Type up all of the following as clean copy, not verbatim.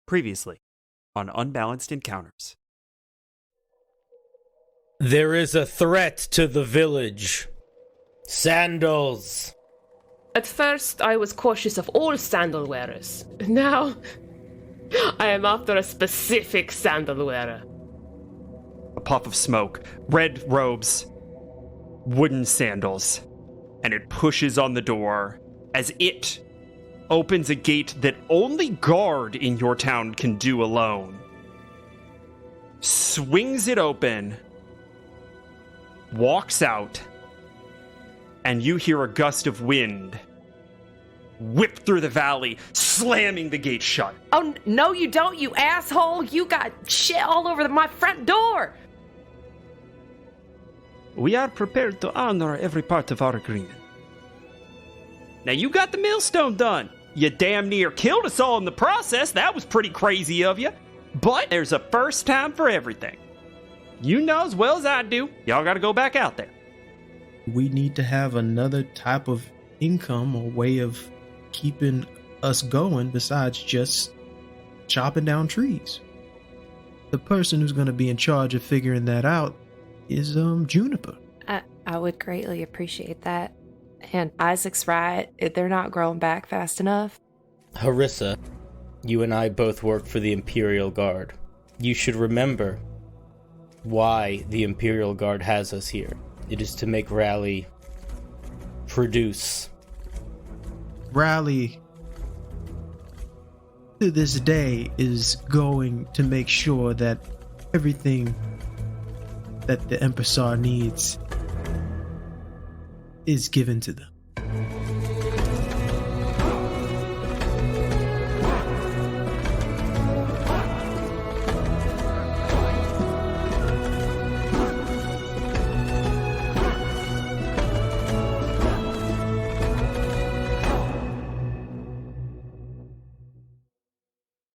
Previously on Unbalanced Encounters. There is a threat to the village. Sandals. At first, I was cautious of all sandal wearers. Now, I am after a specific sandal wearer. A puff of smoke, red robes, wooden sandals, and it pushes on the door as it opens a gate that only guard in your town can do alone. Swings it open, walks out, and you hear a gust of wind whip through the valley, slamming the gate shut. Oh, no you don't, you asshole! You got shit all over my front door! We are prepared to honor every part of our agreement. Now, you got the millstone done. You damn near killed us all in the process. That was pretty crazy of you. But there's a first time for everything. You know as well as I do, y'all gotta go back out there. We need to have another type of income or way of keeping us going besides just chopping down trees. The person who's going to be in charge of figuring that out is Juniper. I would greatly appreciate that. And Isaac's right. They're not growing back fast enough. Harissa, you and I both work for the Imperial Guard. You should remember why the Imperial Guard has us here. It is to make Raleigh produce. Raleigh, to this day, is going to make sure that everything that the Empressar needs is given to them.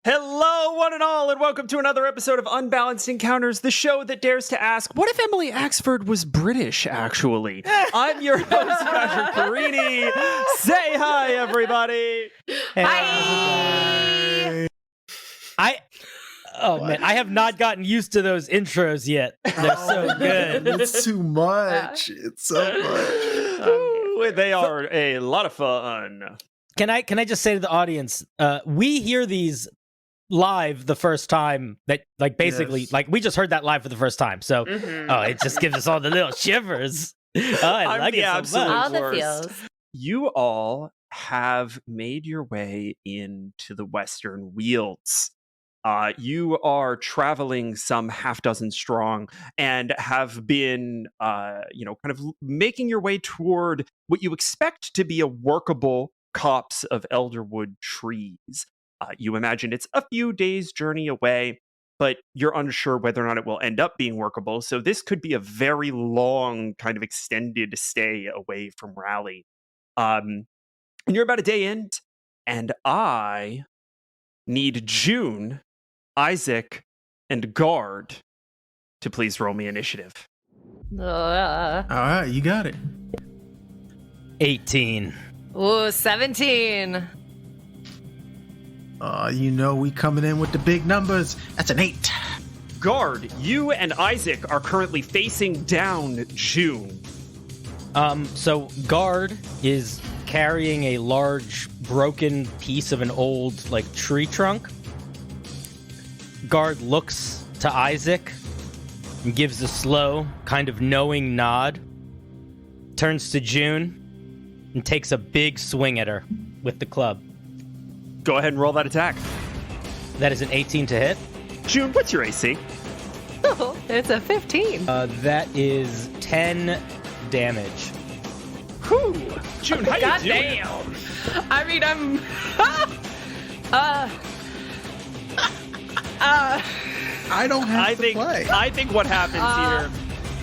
Hello, one and all, and welcome to another episode of Unbalanced Encounters, the show that dares to ask, what if Emily Axford was British, actually? I'm your host, Patrick Perini. Say hi, everybody. Hi! Man, I have not gotten used to those intros yet. They're so good. It's too much. It's so much. Ooh, they are a lot of fun. Can I just say to the audience, we hear these live the first time that, like, basically, Yes. like, we just heard that live for the first time. So, it just gives us all the little shivers. I I'm like the it so absolute much. All the worst. feels. You all have made your way into the Western Wealds. You are traveling some half dozen strong and have been, kind of making your way toward what you expect to be a workable copse of elderwood trees. You imagine it's a few days' journey away, but you're unsure whether or not it will end up being workable. So this could be a very long, kind of extended stay away from Raleigh. And you're about a day in, and I need June, Isaac, and Guard to please roll me initiative. All right, you got it. 18. Ooh, 17. We coming in with the big numbers. That's an 8. Guard, you and Isaac are currently facing down June. So Guard is carrying a large broken piece of an old, like, tree trunk. Guard looks to Isaac and gives a slow, kind of knowing nod, turns to June, and takes a big swing at her with the club. Go ahead and roll that attack. That is an 18 to hit. June, what's your AC? Oh, it's a 15. That is 10 damage. Whew. June, how God you doing? damn! I mean, I'm... I don't have I to think play. I think what happens here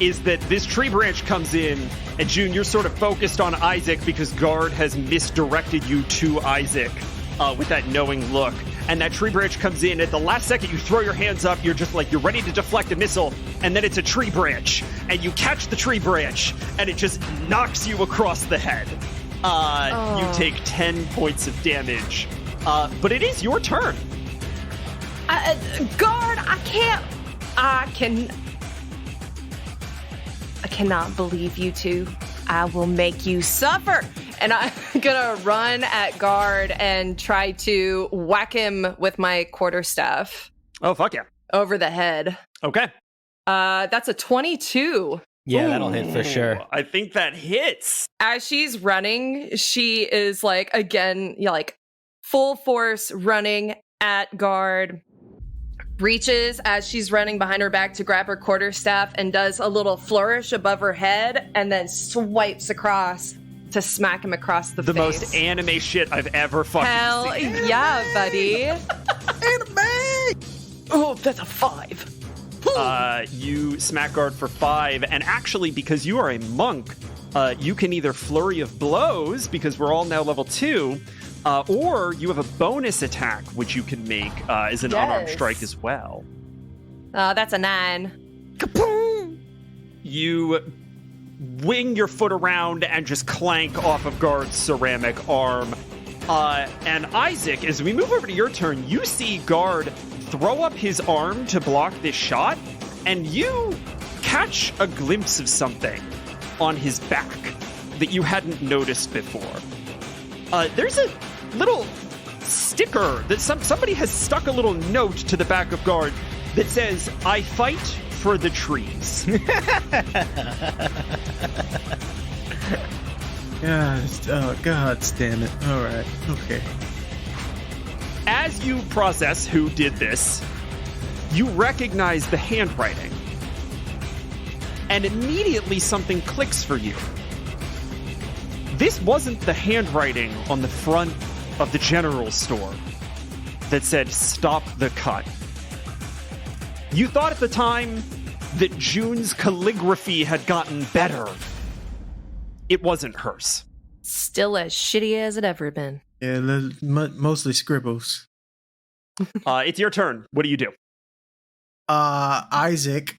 is that this tree branch comes in, and June, you're sort of focused on Isaac because Guard has misdirected you to Isaac with that knowing look. And that tree branch comes in. At the last second, you throw your hands up. You're just like, you're ready to deflect a missile. And then it's a tree branch. And you catch the tree branch, and it just knocks you across the head. You take 10 points of damage. But it is your turn. Guard, I cannot believe you two. I will make you suffer. And I'm gonna run at Guard and try to whack him with my quarterstaff. Oh, fuck yeah. Over the head. Okay. That's a 22. Yeah, that'll hit for sure. I think that hits. As she's running, she is like, again, like full force running at Guard. Reaches as she's running behind her back to grab her quarterstaff and does a little flourish above her head and then swipes across to smack him across the face. Most anime shit I've ever fucking Hell seen. yeah, buddy. Anime! Oh, that's a 5. You smack Guard for 5, and actually, because you are a monk, you can either flurry of blows, because we're all now level 2, or you have a bonus attack, which you can make as an unarmed strike as well. That's a 9. Kaboom! You wing your foot around and just clank off of Guard's ceramic arm. And Isaac, as we move over to your turn, you see Guard throw up his arm to block this shot, and you catch a glimpse of something on his back that you hadn't noticed before. There's a little sticker that somebody has stuck a little note to the back of Guard that says, "I fight for the trees." God damn it. All right. Okay. As you process who did this, you recognize the handwriting. And immediately something clicks for you. This wasn't the handwriting on the front of the general store that said, "Stop the cut." You thought at the time that June's calligraphy had gotten better. It wasn't hers. Still as shitty as it ever been. Yeah, mostly scribbles. It's your turn. What do you do? Isaac,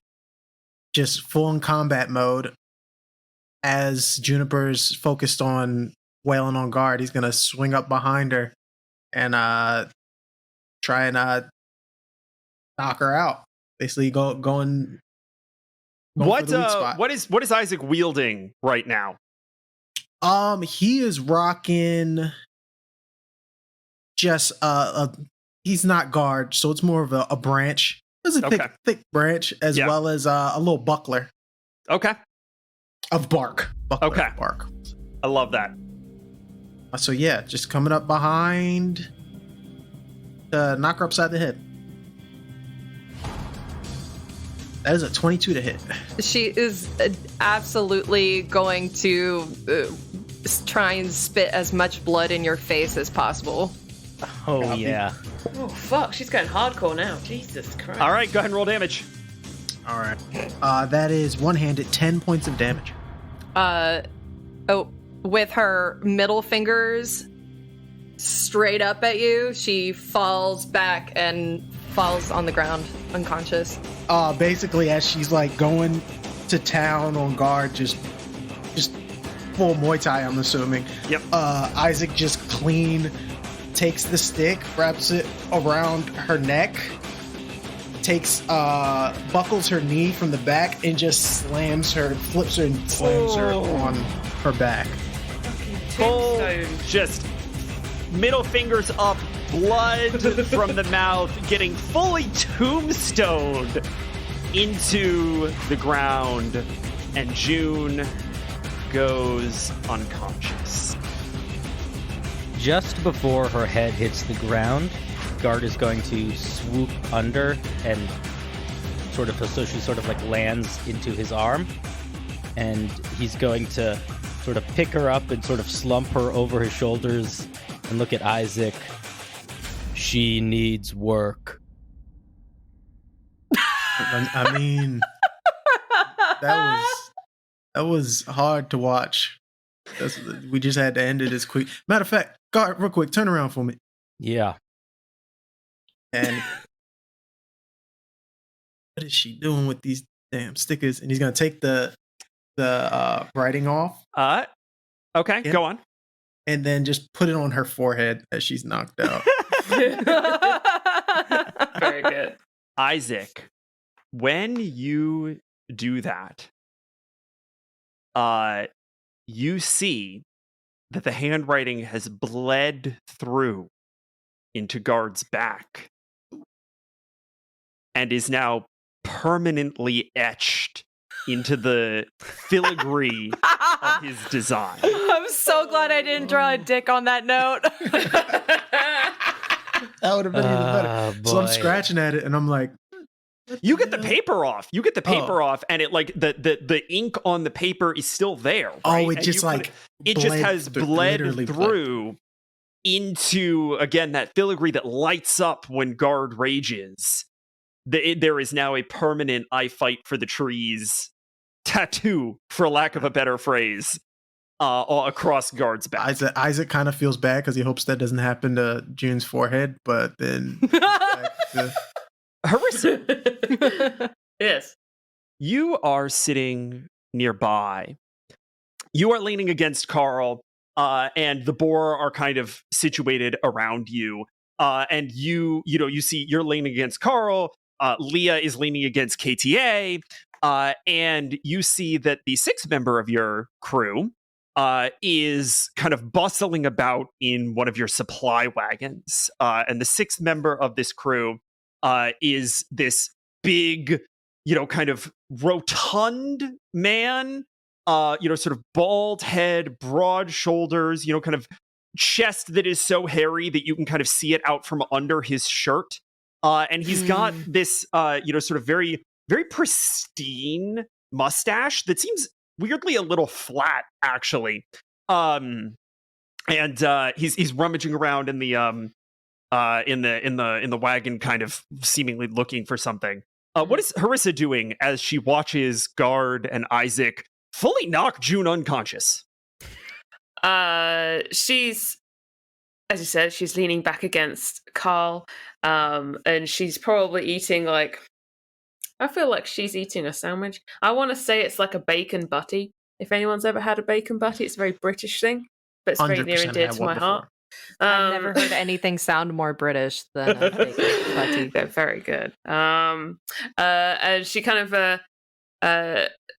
just full in combat mode. As Juniper's focused on wailing on Guard, he's gonna swing up behind her and try and knock her out. Basically, going What for the weak spot. what is Isaac wielding right now? He is rocking just he's not Guard, so it's more of a branch. It's a thick branch, as well as a little buckler. Okay. Of bark. Buckler Okay. of bark. I love that. So yeah, just coming up behind to knock her upside the head. That is a 22 to hit. She is absolutely going to try and spit as much blood in your face as possible. Oh, yeah. Oh, fuck. She's going hardcore now. Jesus Christ. All right, go ahead and roll damage. All right. That is one-handed 10 points of damage. With her middle fingers straight up at you, she falls back and falls on the ground, unconscious. Basically, as she's like going to town on Guard, just full Muay Thai, I'm assuming. Yep. Isaac just clean takes the stick, wraps it around her neck, buckles her knee from the back, and just flips her on her back. Full, just middle fingers up, blood from the mouth, getting fully tombstoned into the ground, and June goes unconscious. Just before her head hits the ground, Guard is going to swoop under and so she sort of like lands into his arm, and he's going to sort of pick her up and sort of slump her over his shoulders and look at Isaac. She needs work. I mean, that was hard to watch. We just had to end it as quick. Matter of fact, Guard, real quick, turn around for me. Yeah. And what is she doing with these damn stickers? And he's gonna take the writing off. Okay, go on. And then just put it on her forehead as she's knocked out. Very Very good. Isaac, when you do that, you see that the handwriting has bled through into Guard's back and is now permanently etched into the filigree of his design. I'm so glad I didn't draw a dick on that note. That would have been even better. So I'm boy. scratching at it, and I'm like, You get the paper off. You get the paper off, and it like the ink on the paper is still there. Right? oh, it And just you put like it just has bled literally through into again that filigree that lights up when Guard rages. There is now a permanent "I fight for the trees" tattoo, for lack of a better phrase, all across Guard's back. Isaac kind of feels bad because he hopes that doesn't happen to June's forehead, but then back to- Harissa, Yes. you are sitting nearby. You are leaning against Carl, and the boar are kind of situated around you. And you see you're leaning against Carl. Leah is leaning against KTA, and you see that the sixth member of your crew is kind of bustling about in one of your supply wagons. And the sixth member of this crew is this big, kind of rotund man, sort of bald head, broad shoulders, kind of chest that is so hairy that you can kind of see it out from under his shirt. And he's got this, sort of very, very pristine mustache that seems weirdly a little flat, actually. And he's rummaging around in the in the wagon, kind of seemingly looking for something. What is Harissa doing as she watches Guard and Isaac fully knock June unconscious? She's, as you said, she's leaning back against Carl, and she's probably eating I feel like she's eating a sandwich. I want to say it's like a bacon butty. If anyone's ever had a bacon butty, it's a very British thing, but it's very near and dear to my heart. I've never heard anything sound more British than a bacon butty. They're very good. And she kind of,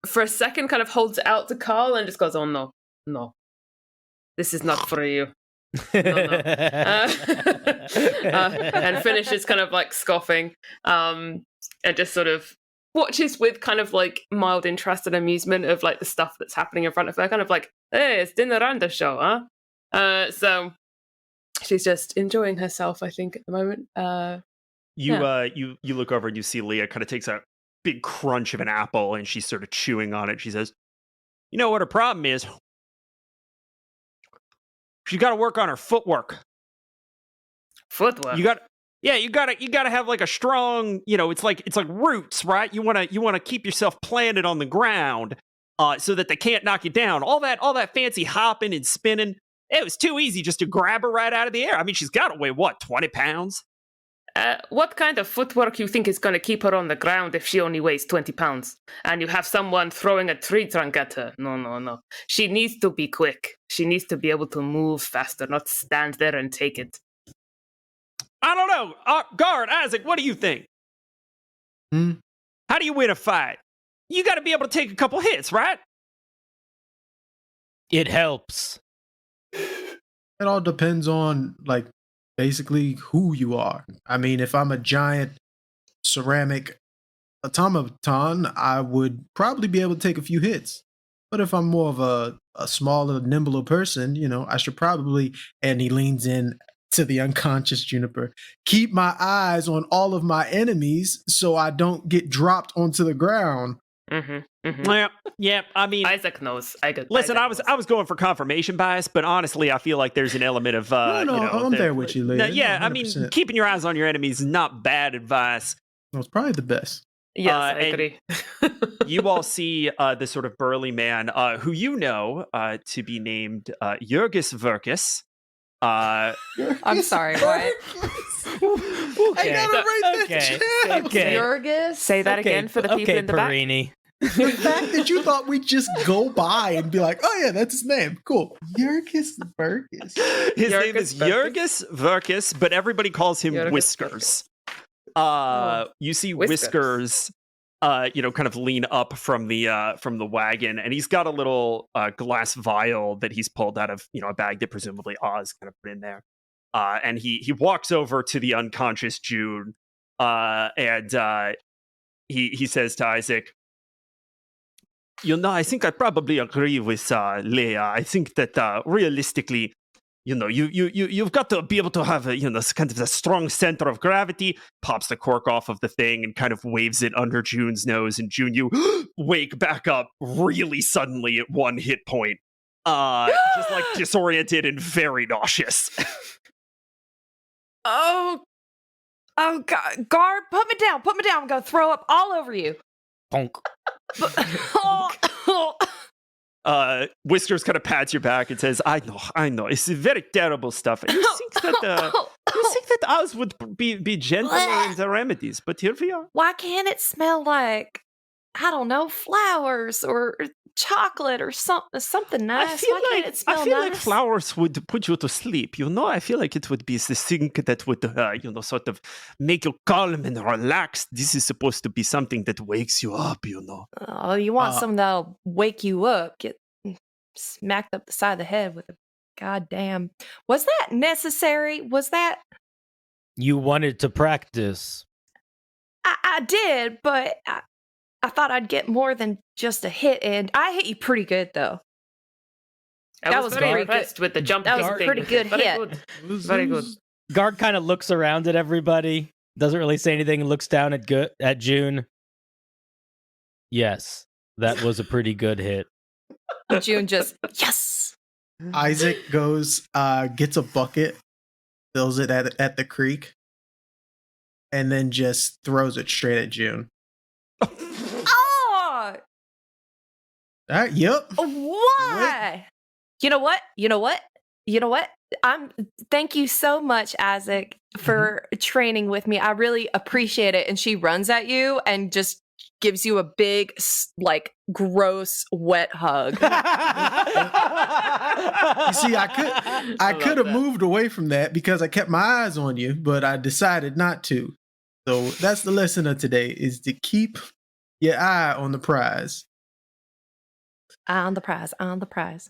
for a second, kind of holds it out to Carl and just goes, "Oh no, this is not for you." No. And finishes kind of like scoffing, and just sort of watches with kind of like mild interest and amusement of like the stuff that's happening in front of her, kind of like, "Hey, it's dinner and a show, huh?" So she's just enjoying herself, I think, at the moment. You look over and you see Leah kind of takes a big crunch of an apple and she's sort of chewing on it. She says, "You know what her problem is? She's got to work on her footwork. Footwork. You got to have like a strong, it's like roots, right? You want to keep yourself planted on the ground, so that they can't knock you down. All that fancy hopping and spinning, it was too easy just to grab her right out of the air. I mean, she's got to weigh what, 20 pounds? What kind of footwork you think is going to keep her on the ground if she only weighs 20 pounds? And you have someone throwing a tree trunk at her? No. She needs to be quick. She needs to be able to move faster, not stand there and take it." I don't know. Guard, Isaac, what do you think? How do you win a fight? You got to be able to take a couple hits, right? It helps. it all depends on like basically who you are. I mean, if I'm a giant ceramic automaton, I would probably be able to take a few hits. But if I'm more of a smaller, nimbler person, I should probably, and he leans in to the unconscious Juniper, keep my eyes on all of my enemies so I don't get dropped onto the ground. Yeah. I mean, Isaac knows. Listen, I was going for confirmation bias, but honestly, I feel like there's an element of I'm there with you, Leah. I mean, keeping your eyes on your enemies is not bad advice. It was probably the best. Yes, I agree. You all see the sort of burly man who to be named Jurgis Verkus. I'm sorry, what? I gotta write that down. Jurgis? Say that again for the people in the Perini. The fact that you thought we'd just go by and be like, "Oh yeah, that's his name. Cool." Jurgis Verkus. His name is Jurgis Verkus, but everybody calls him Jurgis Whiskers. You see Whiskers. Whiskers, kind of lean up from the wagon, and he's got a little glass vial that he's pulled out of a bag that presumably Oz kind of put in there. And he walks over to the unconscious June, and he says to Isaac, I think I probably agree with Leia. I think that realistically, you've got to be able to have a kind of a strong center of gravity. Pops the cork off of the thing and kind of waves it under June's nose, and June, you wake back up really suddenly at 1 hit point, just like disoriented and very nauseous. Oh God, guard, put me down. I'm gonna throw up all over you. Honk. Whiskers kind of pats your back and says, I know, it's very terrible stuff. And you think that Oz would be gentler in the remedies, but here we are. Why can't it smell like, I don't know, flowers or chocolate or something nice? Why can't it smell I feel nice? like flowers would put you to sleep. I feel like it would be the thing that would, sort of make you calm and relaxed. This is supposed to be something that wakes you up, Oh, you want something that'll wake you up? Get smacked up the side of the head with a goddamn. Was that necessary? Was that? You wanted to practice. I did, but I thought I'd get more than just a hit, and I hit you pretty good, though. I was very impressed with the jump. That was a pretty good hit. Very good. Guard kind of looks around at everybody, doesn't really say anything, and looks down at June. Yes, that was a pretty good hit. June just, yes. Isaac goes, gets a bucket, fills it at the creek, and then just throws it straight at June. Oh! Yep. Why? You know what? Thank you so much, Isaac, for training with me. I really appreciate it. And she runs at you and just gives you a big, like, gross, wet hug. You see, I could have moved away from that because I kept my eyes on you, but I decided not to. So that's the lesson of today, is to keep your eye on the prize. Eye on the prize.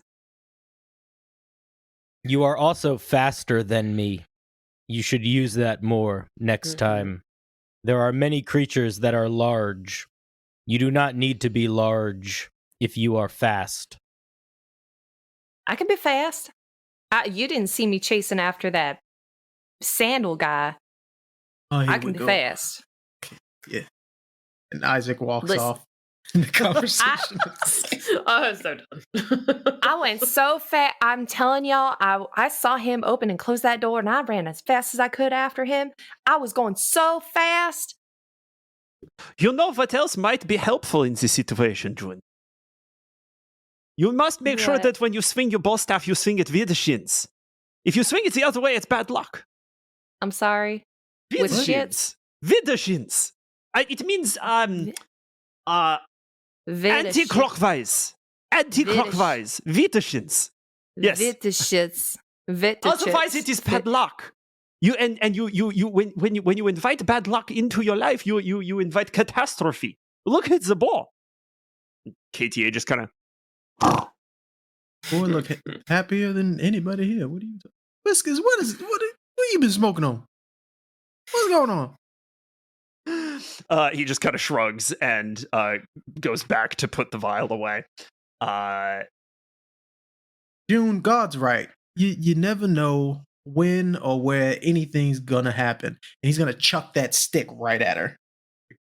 You are also faster than me. You should use that more next time. There are many creatures that are large. You do not need to be large if you are fast. I can be fast. You didn't see me chasing after that sandal guy. Oh, I can be fast. Yeah. And Isaac walks off in the conversation. I'm so done. I went so fast. I'm telling y'all, I saw him open and close that door, and I ran as fast as I could after him. I was going so fast. You know what else might be helpful in this situation, June? You must make sure that when you swing your bow staff, you swing it with the shins. If you swing it the other way, it's bad luck. I'm sorry. With the shins. With the shins. It means anti-clockwise. Anti-clockwise. With the shins. Yes. With the shits. Otherwise, it is bad luck. You when you invite bad luck into your life, you invite catastrophe. Look at the ball. KTA just kind of. Boy, look happier than anybody here. What are you talking? Whiskers, what you been smoking on? What's going on? He just kind of shrugs and goes back to put the vial away. June, God's right. You never know when or where anything's gonna happen, and he's gonna chuck that stick right at her.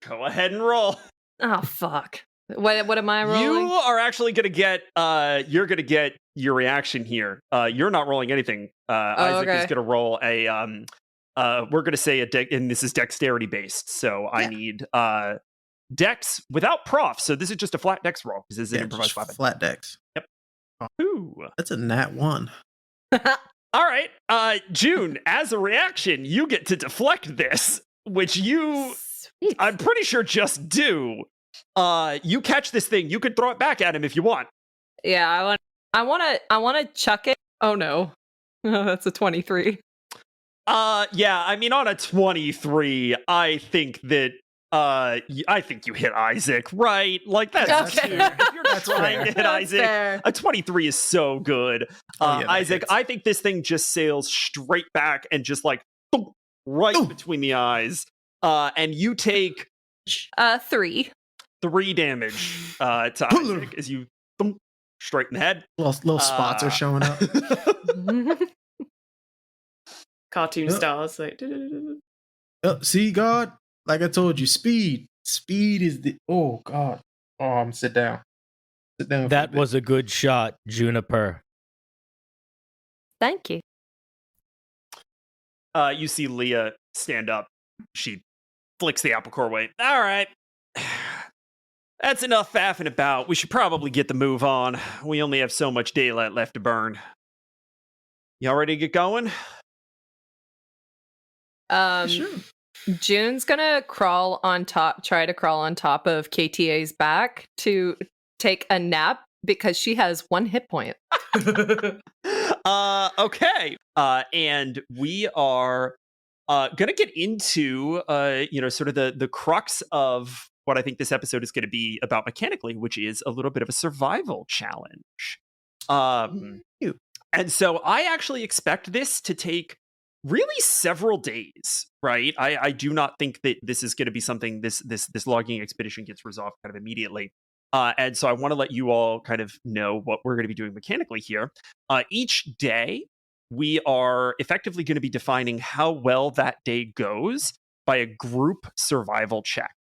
Go ahead and roll. Oh fuck! What am I rolling? You are actually gonna get. You're gonna get your reaction here. You're not rolling anything. Isaac is gonna roll a. We're gonna say a deck, and this is dexterity based. So I need dex without prof. So this is just a flat dex roll because this is an improvised weapon. Flat dex. Yep. Ooh, that's a nat 1. All right, June, as a reaction, you get to deflect this, which I'm pretty sure just do. You catch this thing. You could throw it back at him if you want. Yeah, I want to chuck it. Oh no, that's a 23. Yeah, I mean, on a 23, I think that I think you hit Isaac, right? Like that's Okay. if you're That's trying to fair. hit That's Isaac, fair. a 23 is so good. Oh, yeah, that Isaac, hits. I think this thing just sails straight back and just like boom, right Ooh. between the eyes. And you take 3. 3 damage to Isaac as you boom, straight in the head. Little spots are showing up. Cartoon Yep. stars. Like, See, God, like I told you, speed. Speed is the. Oh God. Oh, sit down. Sit down. That was a good shot, Juniper. Thank you. You see Leah stand up. She flicks the apple core away. All right. That's enough faffing about. We should probably get the move on. We only have so much daylight left to burn. Y'all ready to get going? Sure. June's gonna try to crawl on top of KTA's back to take a nap because she has 1 hit point. Okay. And we are gonna get into sort of the crux of what I think this episode is gonna be about mechanically, which is a little bit of a survival challenge. And so I actually expect this to take really several days, right? I do not think that this is going to be something this logging expedition gets resolved kind of immediately. And so I want to let you all kind of know what we're going to be doing mechanically here. Each day, we are effectively going to be defining how well that day goes by a group survival check,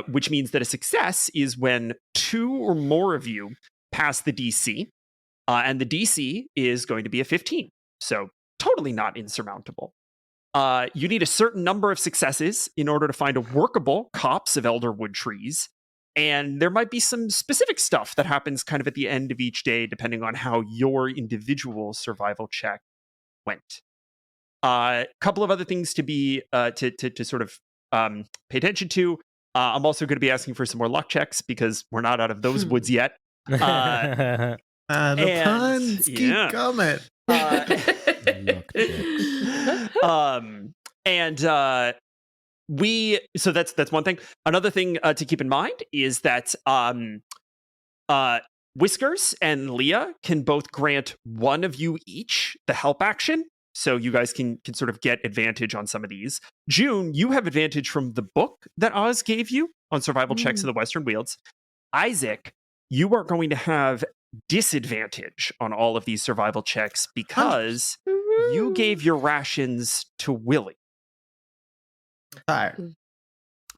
which means that a success is when 2 or more of you pass the DC, and the DC is going to be a 15. So totally not insurmountable. You need a certain number of successes in order to find a workable copse of elderwood trees. And there might be some specific stuff that happens kind of at the end of each day, depending on how your individual survival check went. A couple of other things to be to sort of pay attention to. I'm also going to be asking for some more luck checks because we're not out of those woods yet. The puns keep coming. So that's one thing. Another thing to keep in mind is that Whiskers and Leah can both grant one of you each the help action, so you guys can sort of get advantage on some of these. June, you have advantage from the book that Oz gave you on survival checks in the Western Wields. Isaac, you are going to have disadvantage on all of these survival checks because you gave your rations to Willie. Tired.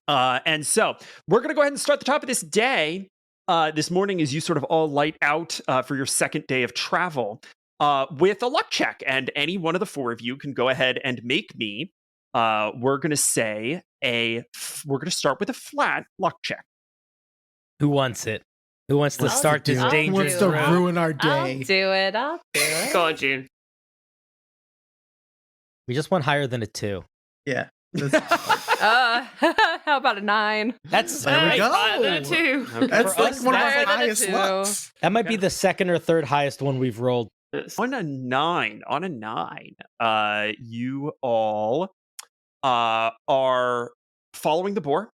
And so we're going to go ahead and start the top of this day. This morning, as you sort of all light out for your second day of travel with a luck check. And any one of the 4 of you can go ahead and make me. We're going to say we're going to start with a flat luck check. Who wants it? Who wants to start this dangerous Wants to road? ruin our I'll day. do it. I'll do it. go on, June. We just want higher than a 2. Yeah. How about a 9? That's There we Hey, go. fire there too. That's For like us, one of higher our than a highest 2. lucks. that might be the second or third highest one we've rolled. On a 9, you all are following the boar,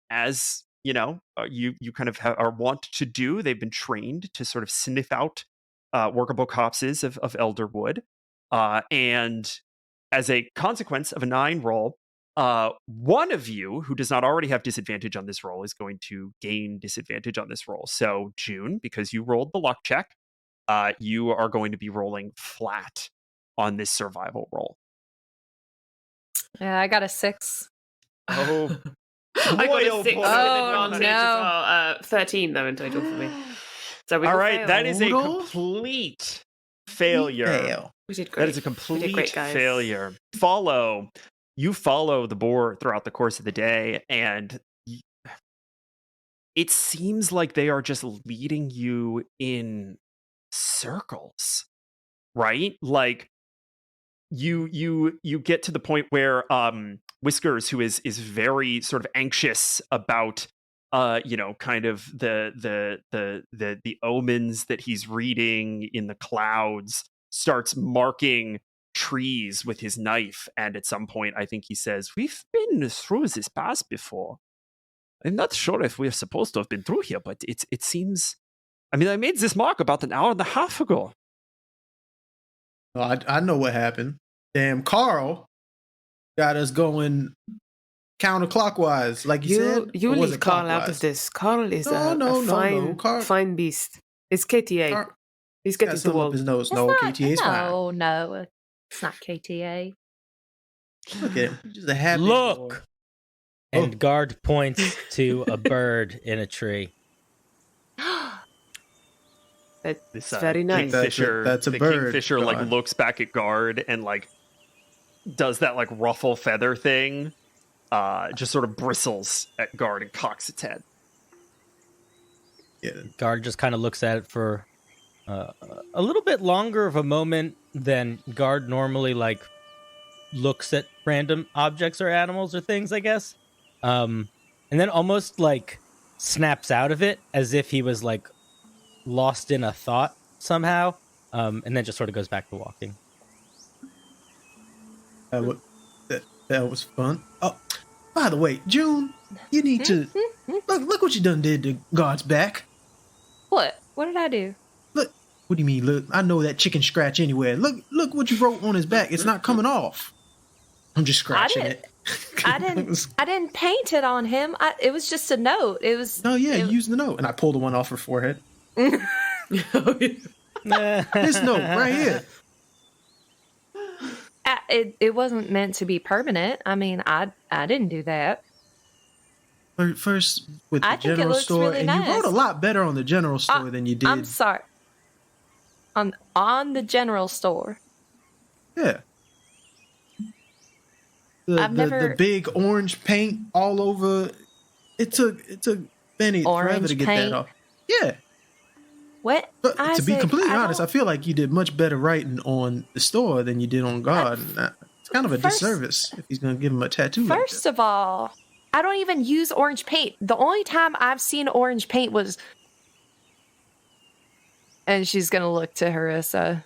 as you know. You kind of are wont to do. They've been trained to sort of sniff out workable copses of elderwood, and as a consequence of a 9 roll, one of you who does not already have disadvantage on this roll is going to gain disadvantage on this roll. So, June, because you rolled the luck check, you are going to be rolling flat on this survival roll. Yeah, I got a 6. Oh, I got boy, a 6 with Oh, advantage no. as well. 13 though in total for me. So we all all right, failed. that is a Total? complete failure. Fail. We did great. That is a We did complete great, guys. failure. You follow the boar throughout the course of the day, and it seems like they are just leading you in circles, right? Like you get to the point where Whiskers, who is very sort of anxious about kind of the omens that he's reading in the clouds, starts marking trees with his knife, and at some point I think he says, "We've been through this pass before. I'm not sure if we're supposed to have been through here, but it seems, I mean, I made this mark about an hour and a half ago." Oh, I know what happened. Damn, Carl got us going counterclockwise, like you said. You or was leave it Carl out of clockwise? this. Carl is No. Carl, fine beast. It's KTA. Carl He's got getting something too up old. his nose. It's No, not- KTA's fine. No, it's not KTA. Look at him. He's just a happy Look! boy. And Oh. guard points to a bird in a tree. It's This very nice. Kingfisher, That's a the bird, Kingfisher like God. looks back at guard and like does that like ruffle feather thing. Just sort of bristles at guard and cocks its head. Yeah. Guard just kind of looks at it for a little bit longer of a moment than Guard normally like looks at random objects or animals or things, I guess. And then almost like snaps out of it as if he was like lost in a thought somehow. And then just sort of goes back to walking. That was fun. Oh, by the way, June, you need to look what you done did to God's back. What? What did I do? Look, what do you mean? Look, I know that chicken scratch anywhere. Look what you wrote on his back. It's not coming off. I'm just scratching it. I didn't paint it on him. It was just a note. It was. Oh yeah, use the note, and I pulled the one off her forehead. This note right here. It wasn't meant to be permanent. I mean, I didn't do that. First with the I think it general looks store, really and nice. you wrote a lot better on the general store than you did. I'm sorry. On the general store. Yeah. I've never- the big orange paint all over. It took Benny forever Orange to get paint? that off. Yeah. What? But to be Isaac, completely I honest, I don't- feel like you did much better writing on the store than you did on God. And it's kind of a First- disservice if he's going to give him a tattoo. like First that. of all, I don't even use orange paint. The only time I've seen orange paint was. And she's gonna look to Harissa.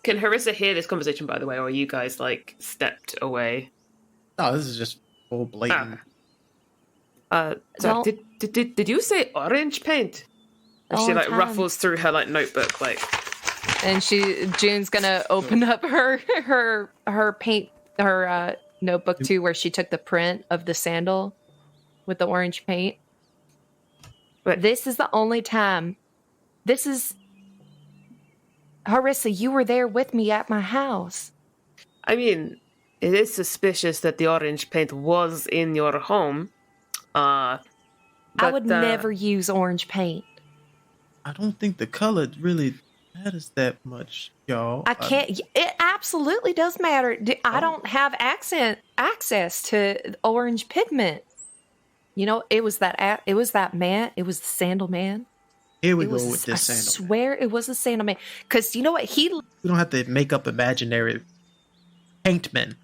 Can Harissa hear this conversation, by the way, or are you guys like stepped away? No, this is just full blatant. Sorry, Don't- did you say orange paint? And she All like the time. ruffles through her like notebook, like And June's gonna open up her paint her notebook too, where she took the print of the sandal with the orange paint. But this is the only time. This is. Harissa, you were there with me at my house. I mean, it is suspicious that the orange paint was in your home. I would never use orange paint. I don't think the color really matters that much, y'all. I can't. It absolutely does matter. I don't have access to orange pigment. You know, it was that. It was that man. It was the sandal man. Here we It go was. with this I sandal. swear it was the sandal man. Because you know what? We don't have to make up imaginary paintmen.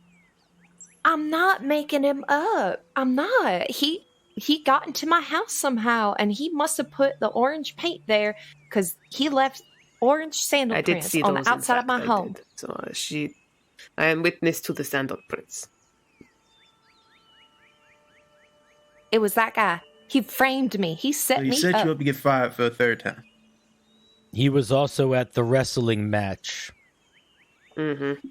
I'm not making him up. I'm not. He got into my house somehow, and he must have put the orange paint there because he left orange sandal I did prints see on those. the outside of my I home. did. So I am witness to the sandal prints. It was that guy. He framed me. He set So he me set up. you up to get fired for a third time. He was also at the wrestling match. Mm-hmm.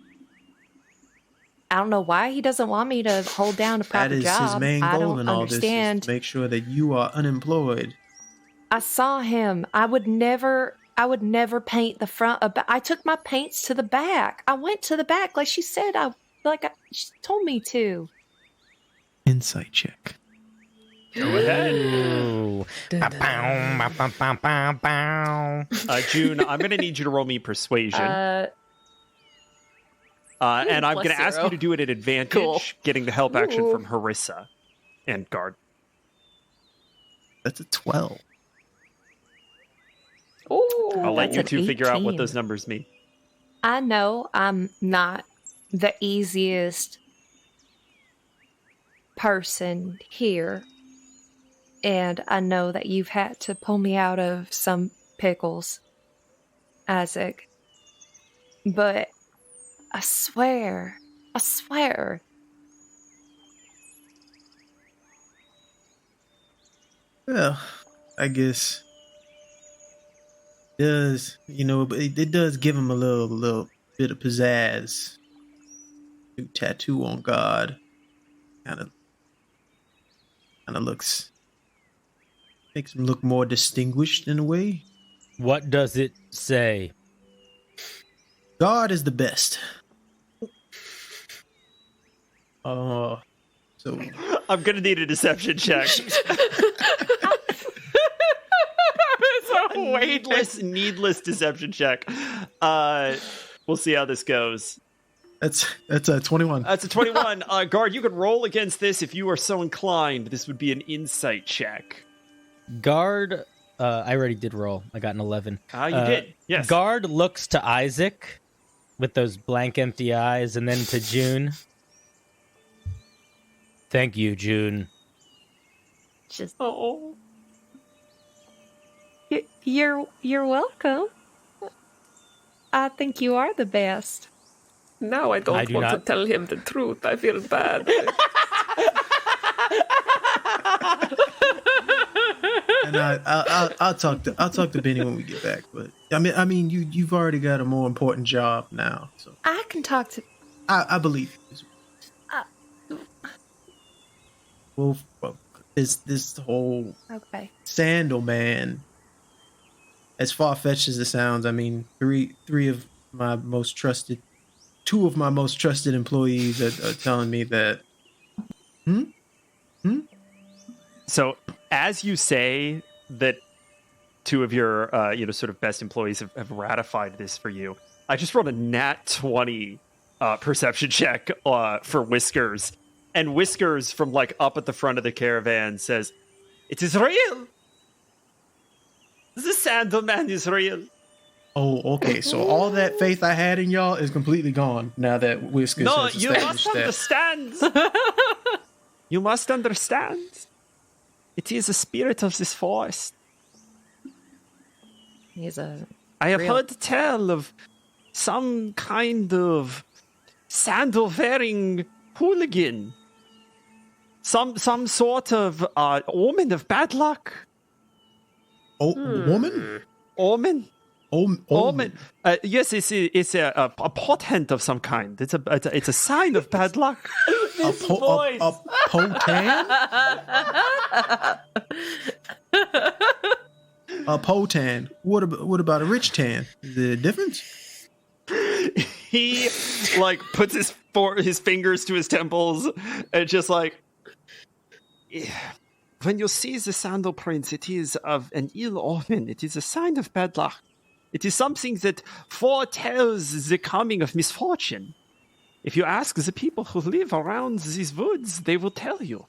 I don't know why he doesn't want me to hold down a proper That is job. his main I goal don't in all understand. this, is to make sure that you are unemployed. I saw him. I would never paint the front. I took my paints to the back. I went to the back, like she said. She told me to. Insight check. Go ahead. Ooh. Ba-bow, ba-ba-ba-bow. June, I'm going to need you to roll me persuasion. And I'm going to ask you to do it at advantage, Cool. getting the help action Ooh. from Harissa and Guard. That's a 12. Oh, I'll let that's you an two figure out what 18. those numbers mean. I know I'm not the easiest person here. And I know that you've had to pull me out of some pickles, Isaac. But I swear. I swear. Well, I guess but it does give him a little bit of pizzazz. New tattoo on God, kind of makes him look more distinguished in a way. What does it say? God is the best. So I'm gonna need a deception check. Needless deception check. We'll see how this goes. that's a 21. That's a 21. Guard, you could roll against this if you are so inclined. This would be an insight check. Guard, I already did roll. I got an 11. You did. Yes. Guard looks to Isaac with those blank, empty eyes, and then to June. Thank you, June. Just Oh. you're welcome. I think you are the best. Now I don't do want not. to tell him the truth. I feel bad. And I'll talk to Benny when we get back. But I mean, you've already got a more important job now, so I can talk to. I believe you. Well, this whole Okay. Sandal Man, as far fetched as it sounds, I mean, two of my most trusted employees are telling me that. So, as you say that two of your, sort of best employees have ratified this for you, I just rolled a nat 20 perception check for Whiskers. And Whiskers, from like up at the front of the caravan, says, "It is real. The Sandalman is real." Oh, okay. So all that faith I had in y'all is completely gone now that Whiskers No, has you must established that. understand. You must understand. It is the spirit of this forest. He's a. I have Real. heard tell of some kind of sandal-wearing hooligan. Some sort of omen of bad luck. Oh, woman? Omen? Omen. Omen. Yes, it's a portent of some kind. It's a sign of bad luck. A potan? A potan. What about a rich tan? Is there a difference? He like puts his fingers to his temples and just like, when you see the sandal prints, it is of an ill omen. It is a sign of bad luck. It is something that foretells the coming of misfortune. If you ask the people who live around these woods, they will tell you.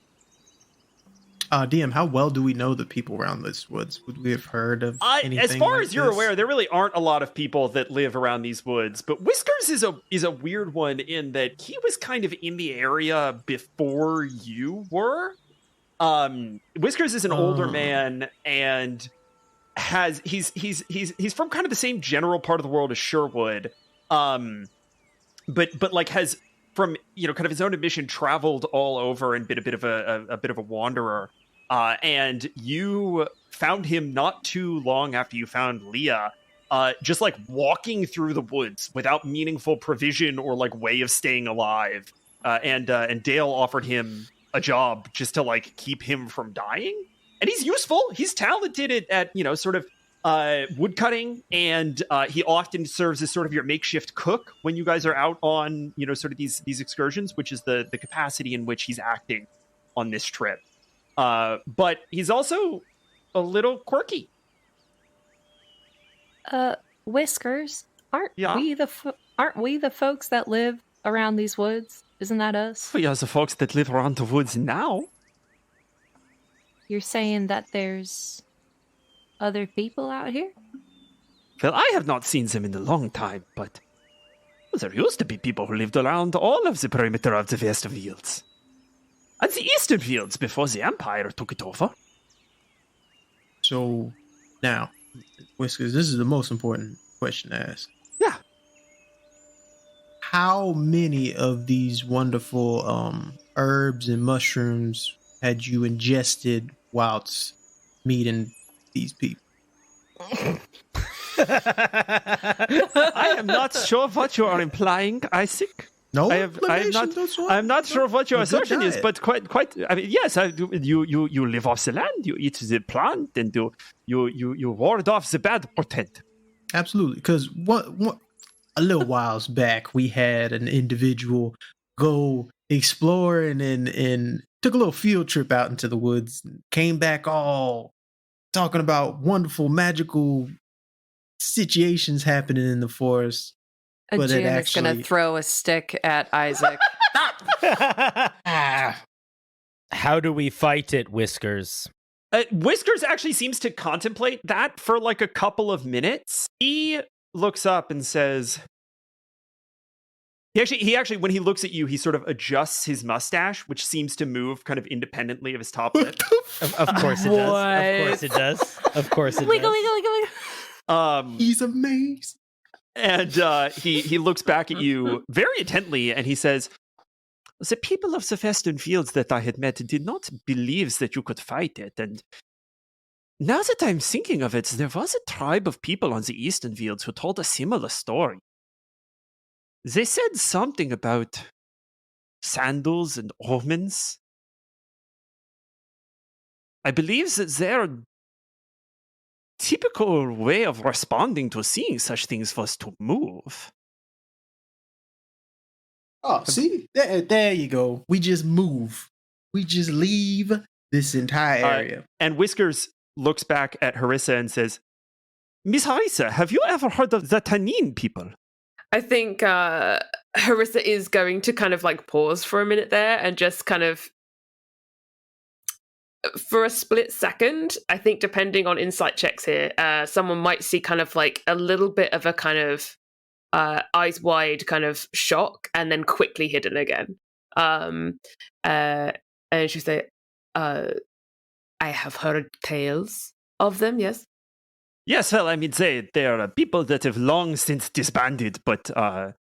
DM, how well do we know the people around these woods? Would we have heard of anything as far like as you're this? aware, there really aren't a lot of people that live around these woods. But Whiskers is a weird one in that he was kind of in the area before you were. Whiskers is an older man and he's from kind of the same general part of the world as Sherwood. But like has from kind of his own admission traveled all over and been a bit of a wanderer. And you found him not too long after you found Leah, just like walking through the woods without meaningful provision or like way of staying alive. And Dale offered him a job just to like keep him from dying. And he's useful. He's talented at sort of wood cutting, and he often serves as sort of your makeshift cook when you guys are out on sort of these excursions, which is the capacity in which he's acting on this trip. But he's also a little quirky. Whiskers, aren't Yeah. we the folks that live around these woods? Isn't that us? We are the folks that live around the woods now. You're saying that there's other people out here? Well, I have not seen them in a long time, but there used to be people who lived around all of the perimeter of the Western Fields. And the Eastern Fields before the Empire took it over. So, now, Whiskers, this is the most important question to ask. Yeah. how many of these wonderful herbs and mushrooms had you ingested whilst meeting these people? I am not sure what you are implying, Isaac. No, I'm not sure what your assertion is, but quite. I mean, yes, you live off the land, you eat the plant, and you ward off the bad portent. Absolutely, because what a little whiles back we had an individual go exploring and took a little field trip out into the woods, came back all talking about wonderful magical situations happening in the forest. But June is going to throw a stick at Isaac. How do we fight it, Whiskers? Whiskers actually seems to contemplate that for like a couple of minutes. He looks up and says, he actually, when he looks at you, he sort of adjusts his mustache, which seems to move kind of independently of his top lip. Of course it does. Of course it does. Of course it does. He's amazing. And he looks back at you very intently, and he says, "The people of the Western Fields that I had met did not believe that you could fight it. And now that I'm thinking of it, there was a tribe of people on the Eastern Fields who told a similar story. They said something about sandals and omens. I believe that their typical way of responding to seeing such things was to move." Oh, see? There you go. We just move. We just leave this entire area. And Whiskers looks back at Harissa and says, "Miss Harissa, have you ever heard of the Tanin people?" I think Harissa is going to kind of like pause for a minute there and just kind of, for a split second, I think depending on insight checks here, someone might see kind of like a little bit of a kind of eyes wide kind of shock and then quickly hidden again. And she'll say, I have heard tales of them, yes? Yes, well, I mean, they are people that have long since disbanded, but I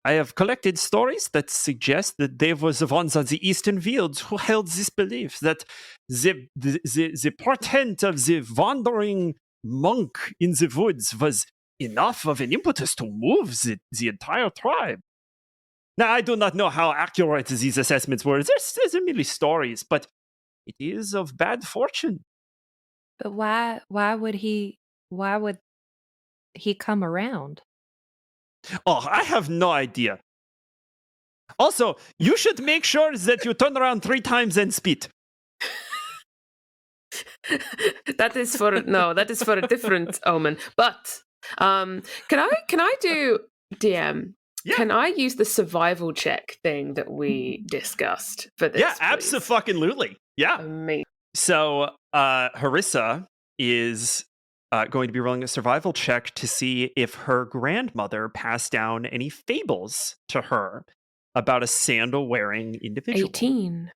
have collected stories that suggest that there was the ones on the Eastern Fields who held this belief that the portent of the wandering monk in the woods was enough of an impetus to move the entire tribe. Now, I do not know how accurate these assessments were. They're merely stories, but it is of bad fortune. But why would he come around? Oh, I have no idea. Also, you should make sure that you turn around 3 times and spit. That is for a different omen. But can I do DM? Yeah. Can I use the survival check thing that we discussed for this? Yeah, please? abso-fucking-lutely. Yeah. Amazing. So, Harissa is going to be rolling a survival check to see if her grandmother passed down any fables to her about a sandal-wearing individual. 18.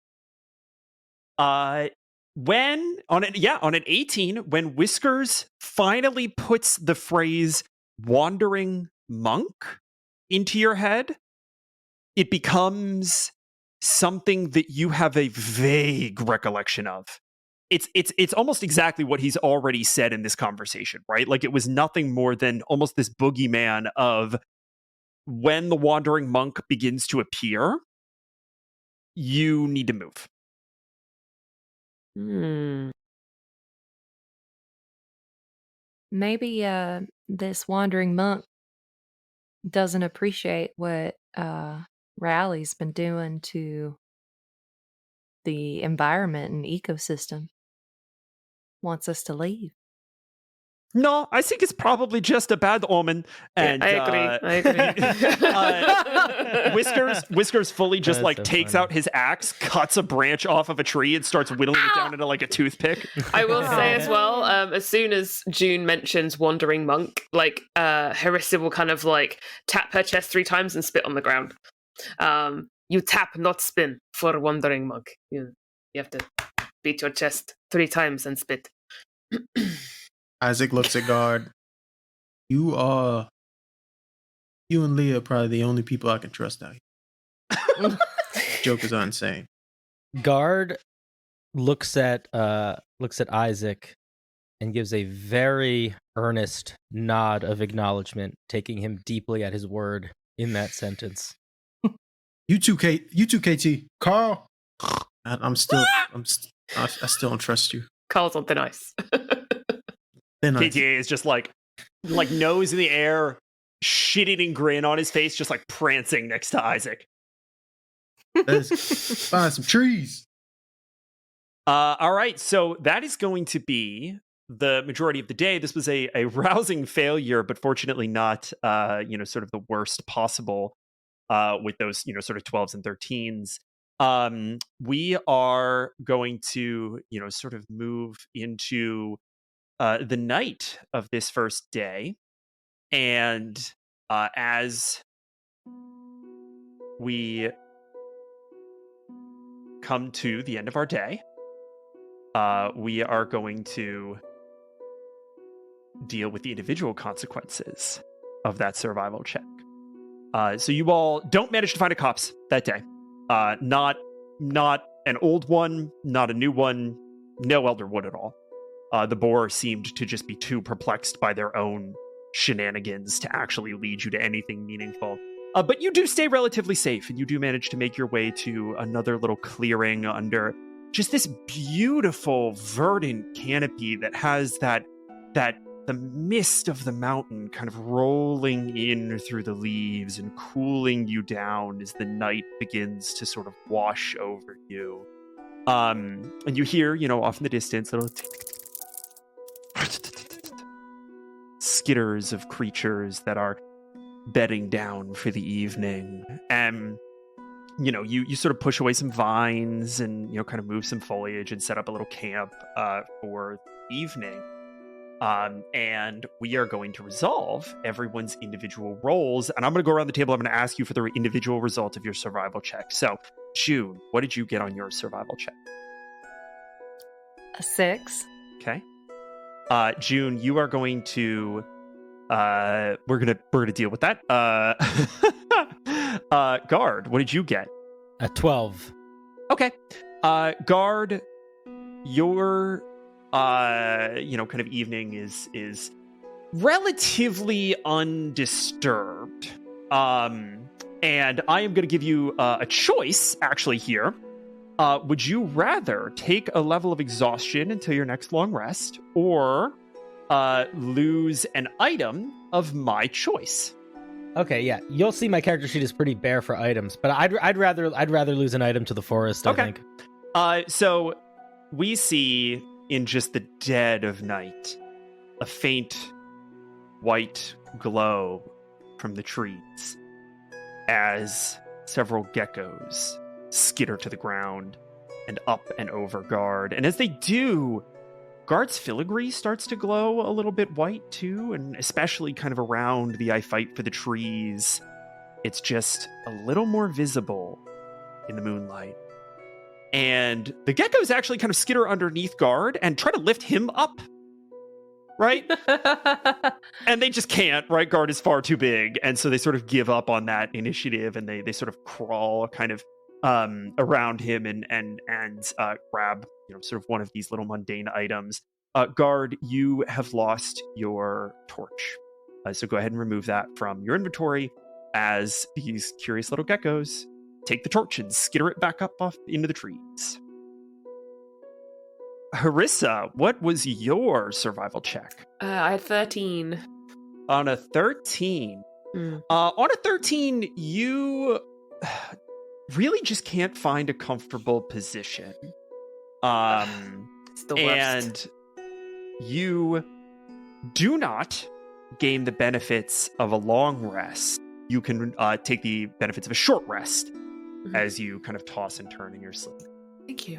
When on an 18, when Whiskers finally puts the phrase "wandering monk" into your head, it becomes something that you have a vague recollection of. It's almost exactly what he's already said in this conversation, right? Like, it was nothing more than almost this boogeyman of when the wandering monk begins to appear, you need to move. Maybe this wandering monk doesn't appreciate what Rowley's been doing to the environment and ecosystem. Wants us to leave. No, I think it's probably just a bad omen. And I agree. Whiskers fully just That's so takes funny. out his axe, cuts a branch off of a tree, and starts whittling it down into like a toothpick. I will say as well, as soon as June mentions wandering monk, like Harissa will kind of like tap her chest 3 times and spit on the ground. You tap, not spin, for wandering monk. You have to beat your chest 3 times and spit. Isaac looks at guard. You are You and Leah are probably the only people I can trust out here. Jokers are insane. Guard looks at Isaac and gives a very earnest nod of acknowledgement, taking him deeply at his word in that sentence. You too, KT. Carl. I still don't trust you. Carl's on thin ice. Then KTA is just like nose in the air, shit-eating grin on his face, just like prancing next to Isaac. Let's find some trees. All right, so that is going to be the majority of the day. This was a rousing failure, but fortunately not, sort of the worst possible with those, sort of 12s and 13s. We are going to, sort of move into the night of this first day. And as we come to the end of our day, we are going to deal with the individual consequences of that survival check. So you all don't manage to find a copse that day. Not an old one, not a new one, no elderwood at all. The boar seemed to just be too perplexed by their own shenanigans to actually lead you to anything meaningful. But you do stay relatively safe, and you do manage to make your way to another little clearing under just this beautiful verdant canopy that has that the mist of the mountain kind of rolling in through the leaves and cooling you down as the night begins to sort of wash over you. And you hear, off in the distance, little skitters of creatures that are bedding down for the evening. And you sort of push away some vines and kind of move some foliage and set up a little camp for the evening. And we are going to resolve everyone's individual roles. And I'm going to go around the table. I'm going to ask you for the individual result of your survival check. So, June, what did you get on your survival check? A 6. Okay. June, you are going to we're gonna deal with that. Guard, what did you get? A 12. Okay. Guard, your kind of evening is relatively undisturbed. And I am going to give you a choice actually here. Would you rather take a level of exhaustion until your next long rest, or lose an item of my choice? Okay, yeah, you'll see my character sheet is pretty bare for items, but I'd rather lose an item to the forest. Okay. I think. So we see in just the dead of night a faint white glow from the trees as several geckos skitter to the ground and up and over Guard. And as they do, Guard's filigree starts to glow a little bit white too, and especially kind of around the I fight for the trees. It's just a little more visible in the moonlight. And the geckos actually kind of skitter underneath Guard and try to lift him up. Right? And they just can't, right? Guard is far too big. And so they sort of give up on that initiative, and they sort of crawl kind of around him and grab sort of one of these little mundane items. Guard, you have lost your torch. So go ahead and remove that from your inventory as these curious little geckos take the torch and skitter it back up off into the trees. Harissa, what was your survival check? I had 13. On a 13. On a 13, you really just can't find a comfortable position. It's the worst. And you do not gain the benefits of a long rest. You can take the benefits of a short rest as you kind of toss and turn in your sleep. Thank you.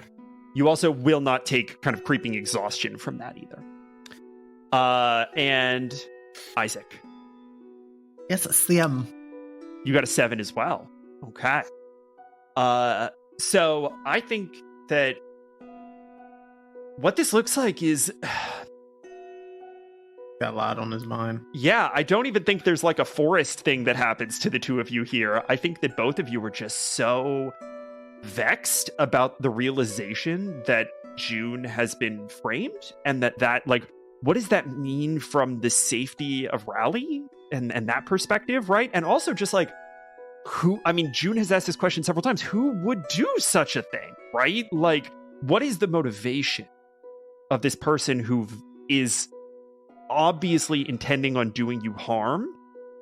You also will not take kind of creeping exhaustion from that either. And Isaac. Yes, Slim. You got a 7 as well. Okay. So I think that what this looks like is got a lot on his mind. Yeah, I don't even think there's like a forest thing that happens to the two of you here. I think that both of you were just so vexed about the realization that June has been framed, and that like, what does that mean from the safety of Raleigh and that perspective, right? And also just like, June has asked this question several times. Who would do such a thing, right? Like, what is the motivation of this person who is obviously intending on doing you harm,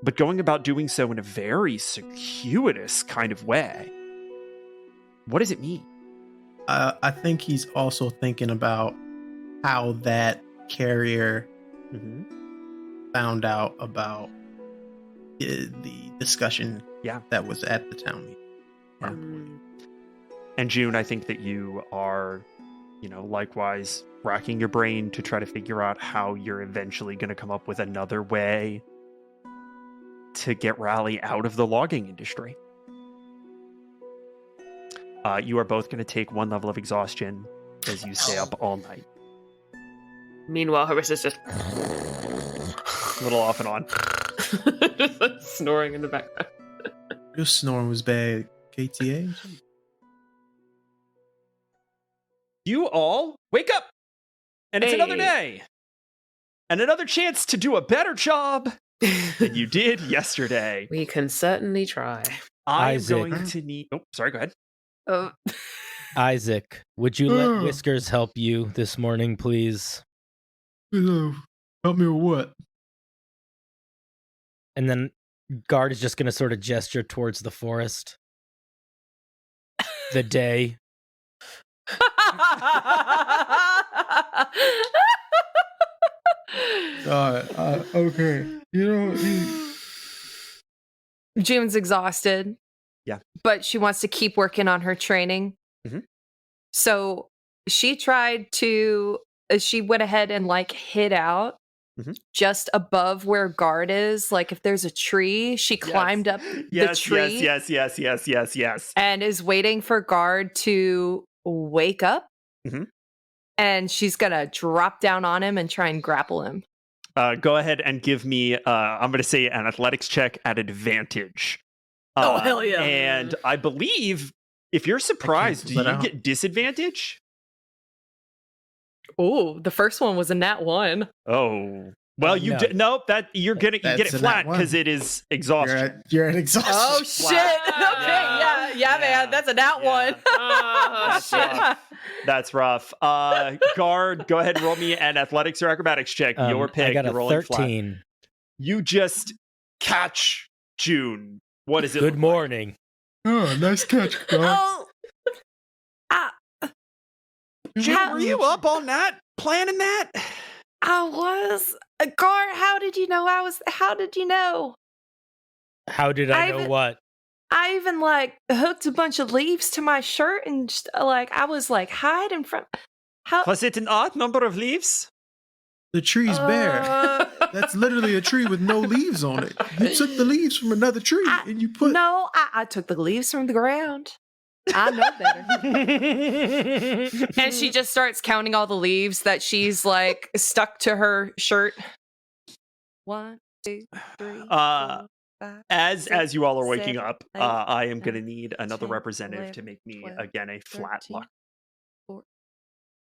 but going about doing so in a very circuitous kind of way? What does it mean? I think he's also thinking about how that carrier found out about the discussion that was at the town meeting. Yeah. And June, I think that you are, likewise racking your brain to try to figure out how you're eventually going to come up with another way to get Raleigh out of the logging industry. You are both going to take 1 level of exhaustion as you stay up all night. Meanwhile, Harissa's just A little off and on. just like snoring in the background. Your snoring was bad, KTA. You all wake up, and it's another day, and another chance to do a better job than you did yesterday. We can certainly try. I'm Isaac. going to need... Oh, sorry, go ahead. Isaac, would you let Whiskers help you this morning, please? Help me with what? And then Guard is just going to sort of gesture towards the forest. The day. Okay. June's exhausted. Yeah. But she wants to keep working on her training. Mhm. So she she went ahead and like hid out just above where Guard is. Like if there's a tree, she climbed up the tree. Yes. And is waiting for Guard to wake up. And she's going to drop down on him and try and grapple him. Go ahead and give me, I'm going to say an athletics check at advantage. Oh, hell yeah. And I believe if you're surprised, do you get disadvantage? Oh, the first one was a nat 1. Oh. Well, you nope. That you get it flat because it is exhaustion. You're at exhaustion. Oh shit! Okay, yeah, man, that's a nat 1. Oh shit! That's rough. Guard, go ahead and roll me an athletics or acrobatics check. Your pick. I got a You're rolling 13. Flat. You just catch June. What is it? Good morning. Oh, nice catch, Guard. June, were you up all night planning that? I was. Guard, how did you know I was? How did you know? How did I know what? I even like hooked a bunch of leaves to my shirt and just, like I was like hiding from. How was it an odd number of leaves? The tree's bare. That's literally a tree with no leaves on it. You took the leaves from another tree and you put. No, I took the leaves from the ground. I know better. And she just starts counting all the leaves that she's like stuck to her shirt. 1, 2, 3. 4, 5, as you all are waking 7, up, 8, I am going to 9, need another 10, representative 11, to make me 12, again a flat 13, luck.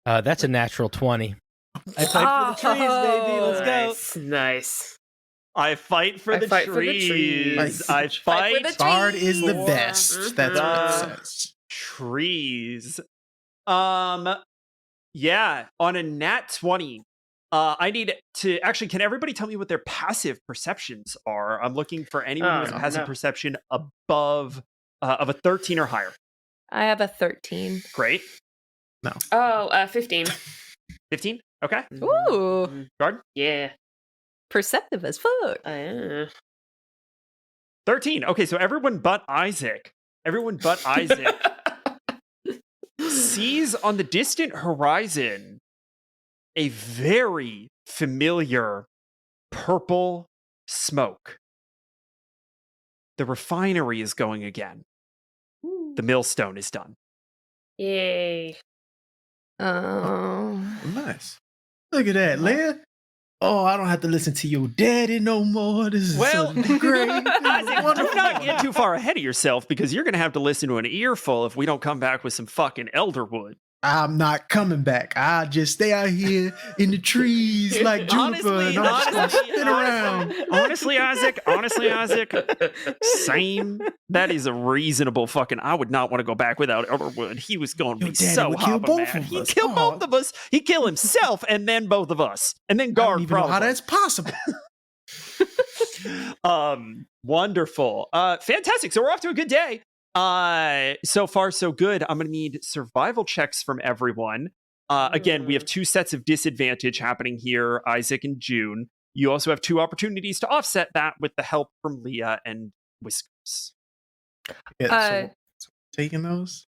4. That's a natural 20. I fight for the trees, baby. Let's go. Nice. I fight for the trees. I fight. Guard is the best. That's what it says. Trees. Yeah. On a nat 20, I need to actually. Can everybody tell me what their passive perceptions are? I'm looking for anyone who has a passive perception above of a 13 or higher. I have a 13. Great. No. Oh, 15. 15. Okay. Ooh. Guard. Yeah. Perceptive as fuck. 13. Okay, so everyone but Isaac sees on the distant horizon a very familiar purple smoke. The refinery is going again. The millstone is done. Yay. Oh. Nice. Look at that, Leia. Oh, I don't have to listen to your daddy no more. This is Well, so great. Isaac, do not get too far ahead of yourself because you're going to have to listen to an earful if we don't come back with some fucking elderwood. I'm not coming back. I'll just stay out here in the trees like Juniper, and I'm just gonna spin around. Honestly, Isaac, same. That is a reasonable fucking. I would not want to go back without Elderwood. He was going to Your be daddy so would kill hot both mad. of He'd us. kill Oh. both of us. He'd kill himself and then both of us, and then I don't guard even know how probably. that's possible. Wonderful. Fantastic. So we're off to a good day. So far so good. I'm gonna need survival checks from everyone. Again, we have 2 sets of disadvantage happening here, Isaac and June. You also have 2 opportunities to offset that with the help from Leah and Whiskers. Yeah, so taking those.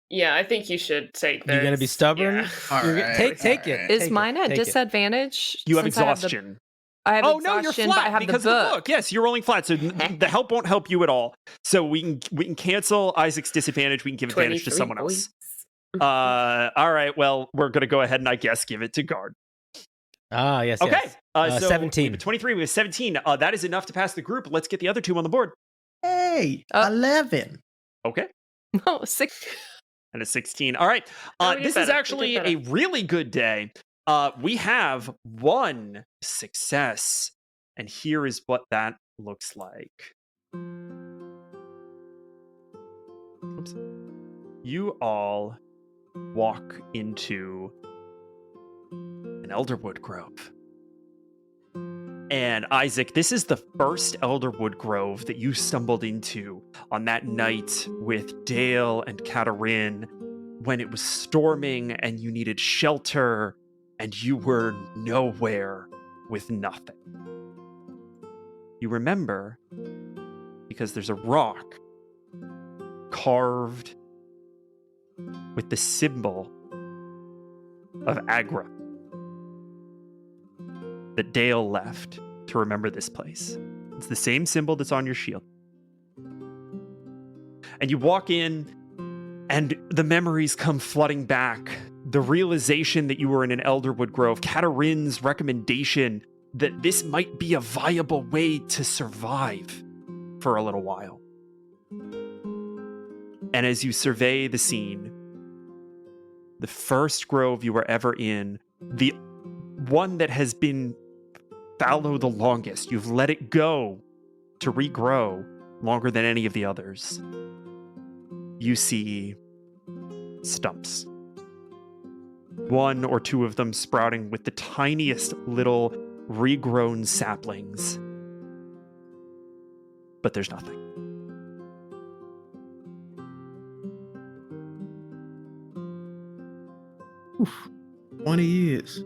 Yeah, I think you should take this. You're gonna be stubborn. Yeah. All You're right. take it. Is Take mine at Take it. disadvantage? You have since I exhaustion. I have Oh no, you're exhaustion, but I flat have because the of the book. book. Yes, you're rolling flat, so the help won't help you at all. So we can cancel Isaac's disadvantage. We can give advantage to 23 someone else. points. All right. Well, we're gonna go ahead and I guess give it to Guard. Ah, yes. Okay. Yes. So 17. we have 23. We have 17. That is enough to pass the group. Let's get the other 2 on the board. Hey, 11. Okay. No, 6. And a 16. All right. Oh, we did This is better. We actually did a better. really good day. We have 1 success, and here is what that looks like. Oops. You all walk into an elderwood grove. And Isaac, this is the first elderwood grove that you stumbled into on that night with Dale and Katarin when it was storming and you needed shelter and you were nowhere with nothing. You remember because there's a rock carved with the symbol of Agra that Dale left to remember this place. It's the same symbol that's on your shield. And you walk in, and the memories come flooding back. The realization that you were in an Elderwood Grove, Katarin's recommendation that this might be a viable way to survive for a little while. And as you survey the scene, the first grove you were ever in, the one that has been fallow the longest, you've let it go to regrow longer than any of the others. You see stumps. 1 or 2 of them sprouting with the tiniest little regrown saplings. But there's nothing. Oof, 20 years.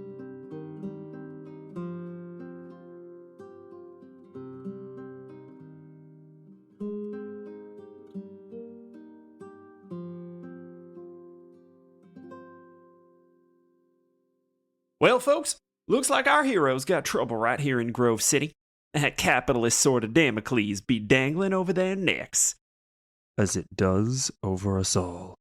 Well, folks, looks like our heroes got trouble right here in Grove City. That capitalist sword of Damocles be dangling over their necks. As it does over us all.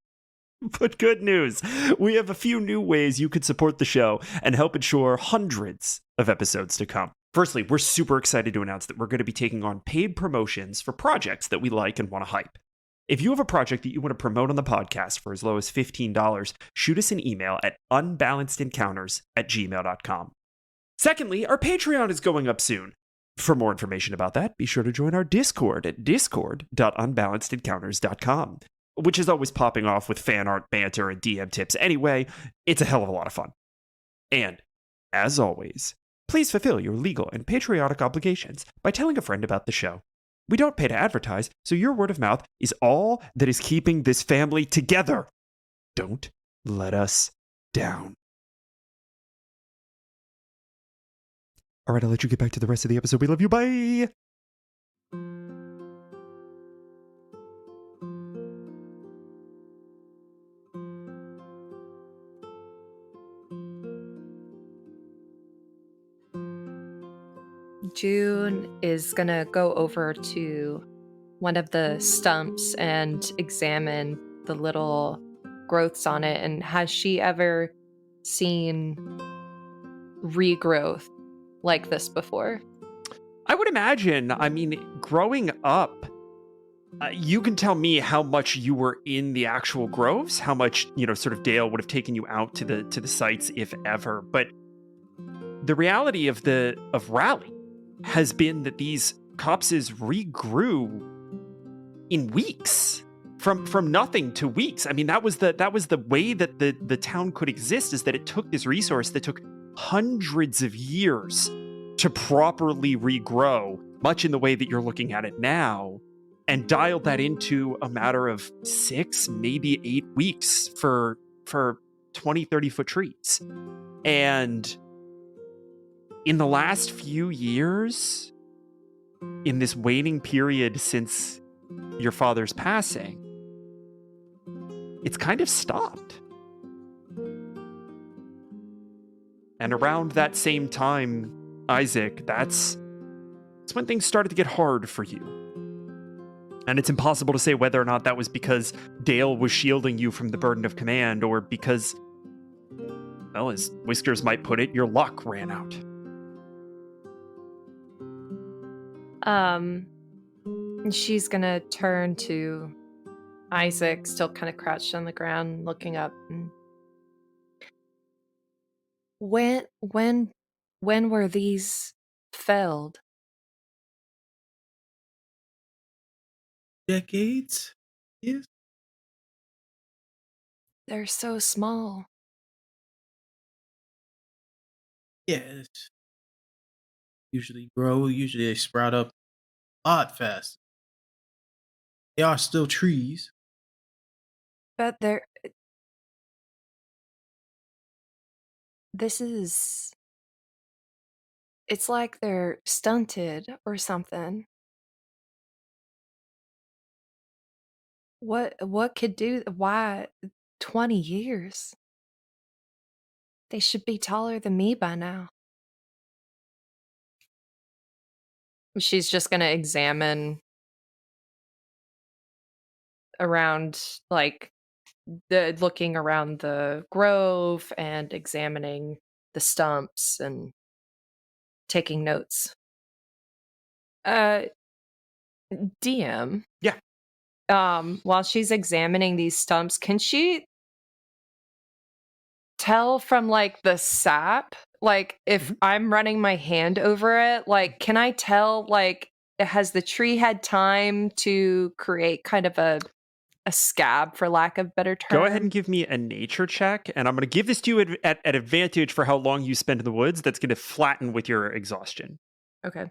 But good news, we have a few new ways you could support the show and help ensure hundreds of episodes to come. Firstly, we're super excited to announce that we're going to be taking on paid promotions for projects that we like and want to hype. If you have a project that you want to promote on the podcast for as low as $15, shoot us an email at unbalancedencounters@gmail.com. Secondly, our Patreon is going up soon. For more information about that, be sure to join our Discord at discord.unbalancedencounters.com, which is always popping off with fan art, banter, and DM tips anyway. It's a hell of a lot of fun. And, as always, please fulfill your legal and patriotic obligations by telling a friend about the show. We don't pay to advertise, so your word of mouth is all that is keeping this family together. Don't let us down. All right, I'll let you get back to the rest of the episode. We love you. Bye. June is gonna go over to one of the stumps and examine the little growths on it. And has she ever seen regrowth like this before? I would imagine, I mean, growing up, you can tell me how much you were in the actual groves, how much, sort of Dale would have taken you out to the sites, if ever. But the reality of Raleigh has been that these copses regrew in weeks. From nothing to weeks. I mean, that was the way that the town could exist, is that it took this resource that took hundreds of years to properly regrow, much in the way that you're looking at it now, and dialed that into a matter of 6, maybe 8 weeks for 20, 30-foot trees. And in the last few years, in this waning period since your father's passing, it's kind of stopped. And around that same time, Isaac, that's when things started to get hard for you. And it's impossible to say whether or not that was because Dale was shielding you from the burden of command, or because, well, as Whiskers might put it, your luck ran out. She's gonna turn to Isaac, still kind of crouched on the ground, looking up. When were these felled? Decades? Yes. They're so small. Yeah. Usually they sprout up a lot fast. They are still trees. But it's like they're stunted or something. What could do, why 20 years? They should be taller than me by now. She's just going to examine around, like, looking around the grove and examining the stumps and taking notes. DM. Yeah. While she's examining these stumps, can she tell from, like, the sap, like, if I'm running my hand over it, like, can I tell, like, has the tree had time to create kind of a scab, for lack of better term? Go ahead and give me a nature check, and I'm going to give this to you at advantage for how long you spend in the woods. That's going to flatten with your exhaustion. Okay.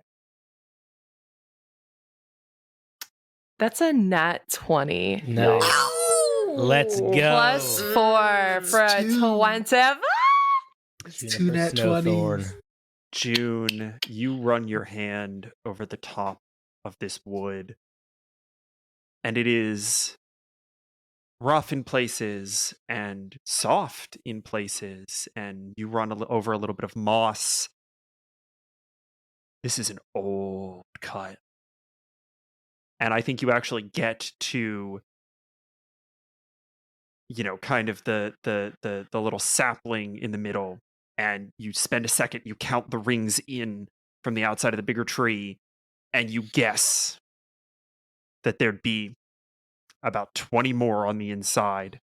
That's a nat 20. Nice. Let's go. Plus 4 for a 20. Two nat 20s. June, you run your hand over the top of this wood, and it is rough in places and soft in places, and you run over a little bit of moss. This is an old cut. And I think you actually get to, kind of the little sapling in the middle, and you spend a second, you count the rings in from the outside of the bigger tree, and you guess that there'd be about 20 more on the inside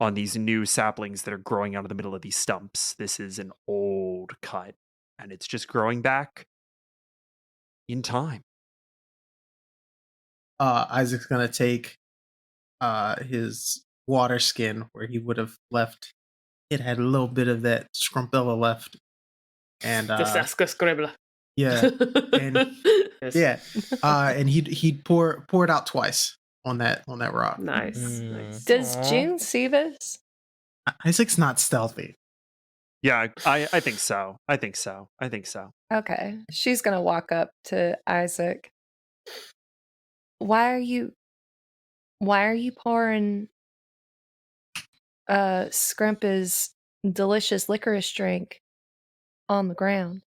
on these new saplings that are growing out of the middle of these stumps. This is an old cut, and it's just growing back in time. Isaac's gonna take his water skin where he would have left. It had a little bit of that scrumpella left, and Disasca scribbler. yeah, and Yes. and he'd pour it out twice on that rock. Nice. Nice. Does June see this? Isaac's not stealthy. Yeah, I think so. I think so. Okay. She's going to walk up to Isaac. Why are you pouring Scrump's delicious licorice drink on the ground?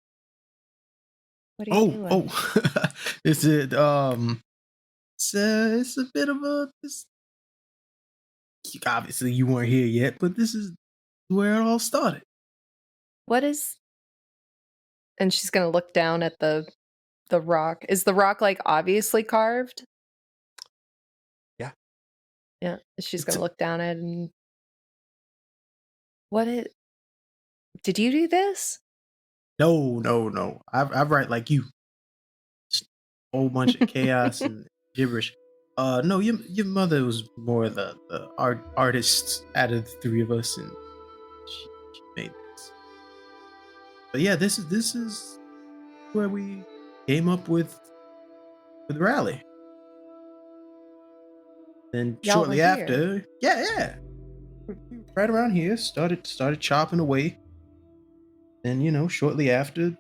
What are you doing? Is it it's a bit of obviously you weren't here yet, but this is where it all started. What is And she's gonna look down at the rock. Is the rock like obviously carved? Yeah. Yeah. She's gonna look down at it and what it did you do this? No. I write like you. Just a whole bunch of chaos and gibberish. No, your mother was more the artist out of the three of us, and she made this. But yeah, this is where we came up with Rally. Then Y'all shortly were here. after, yeah, right around here, started chopping away. Then shortly after,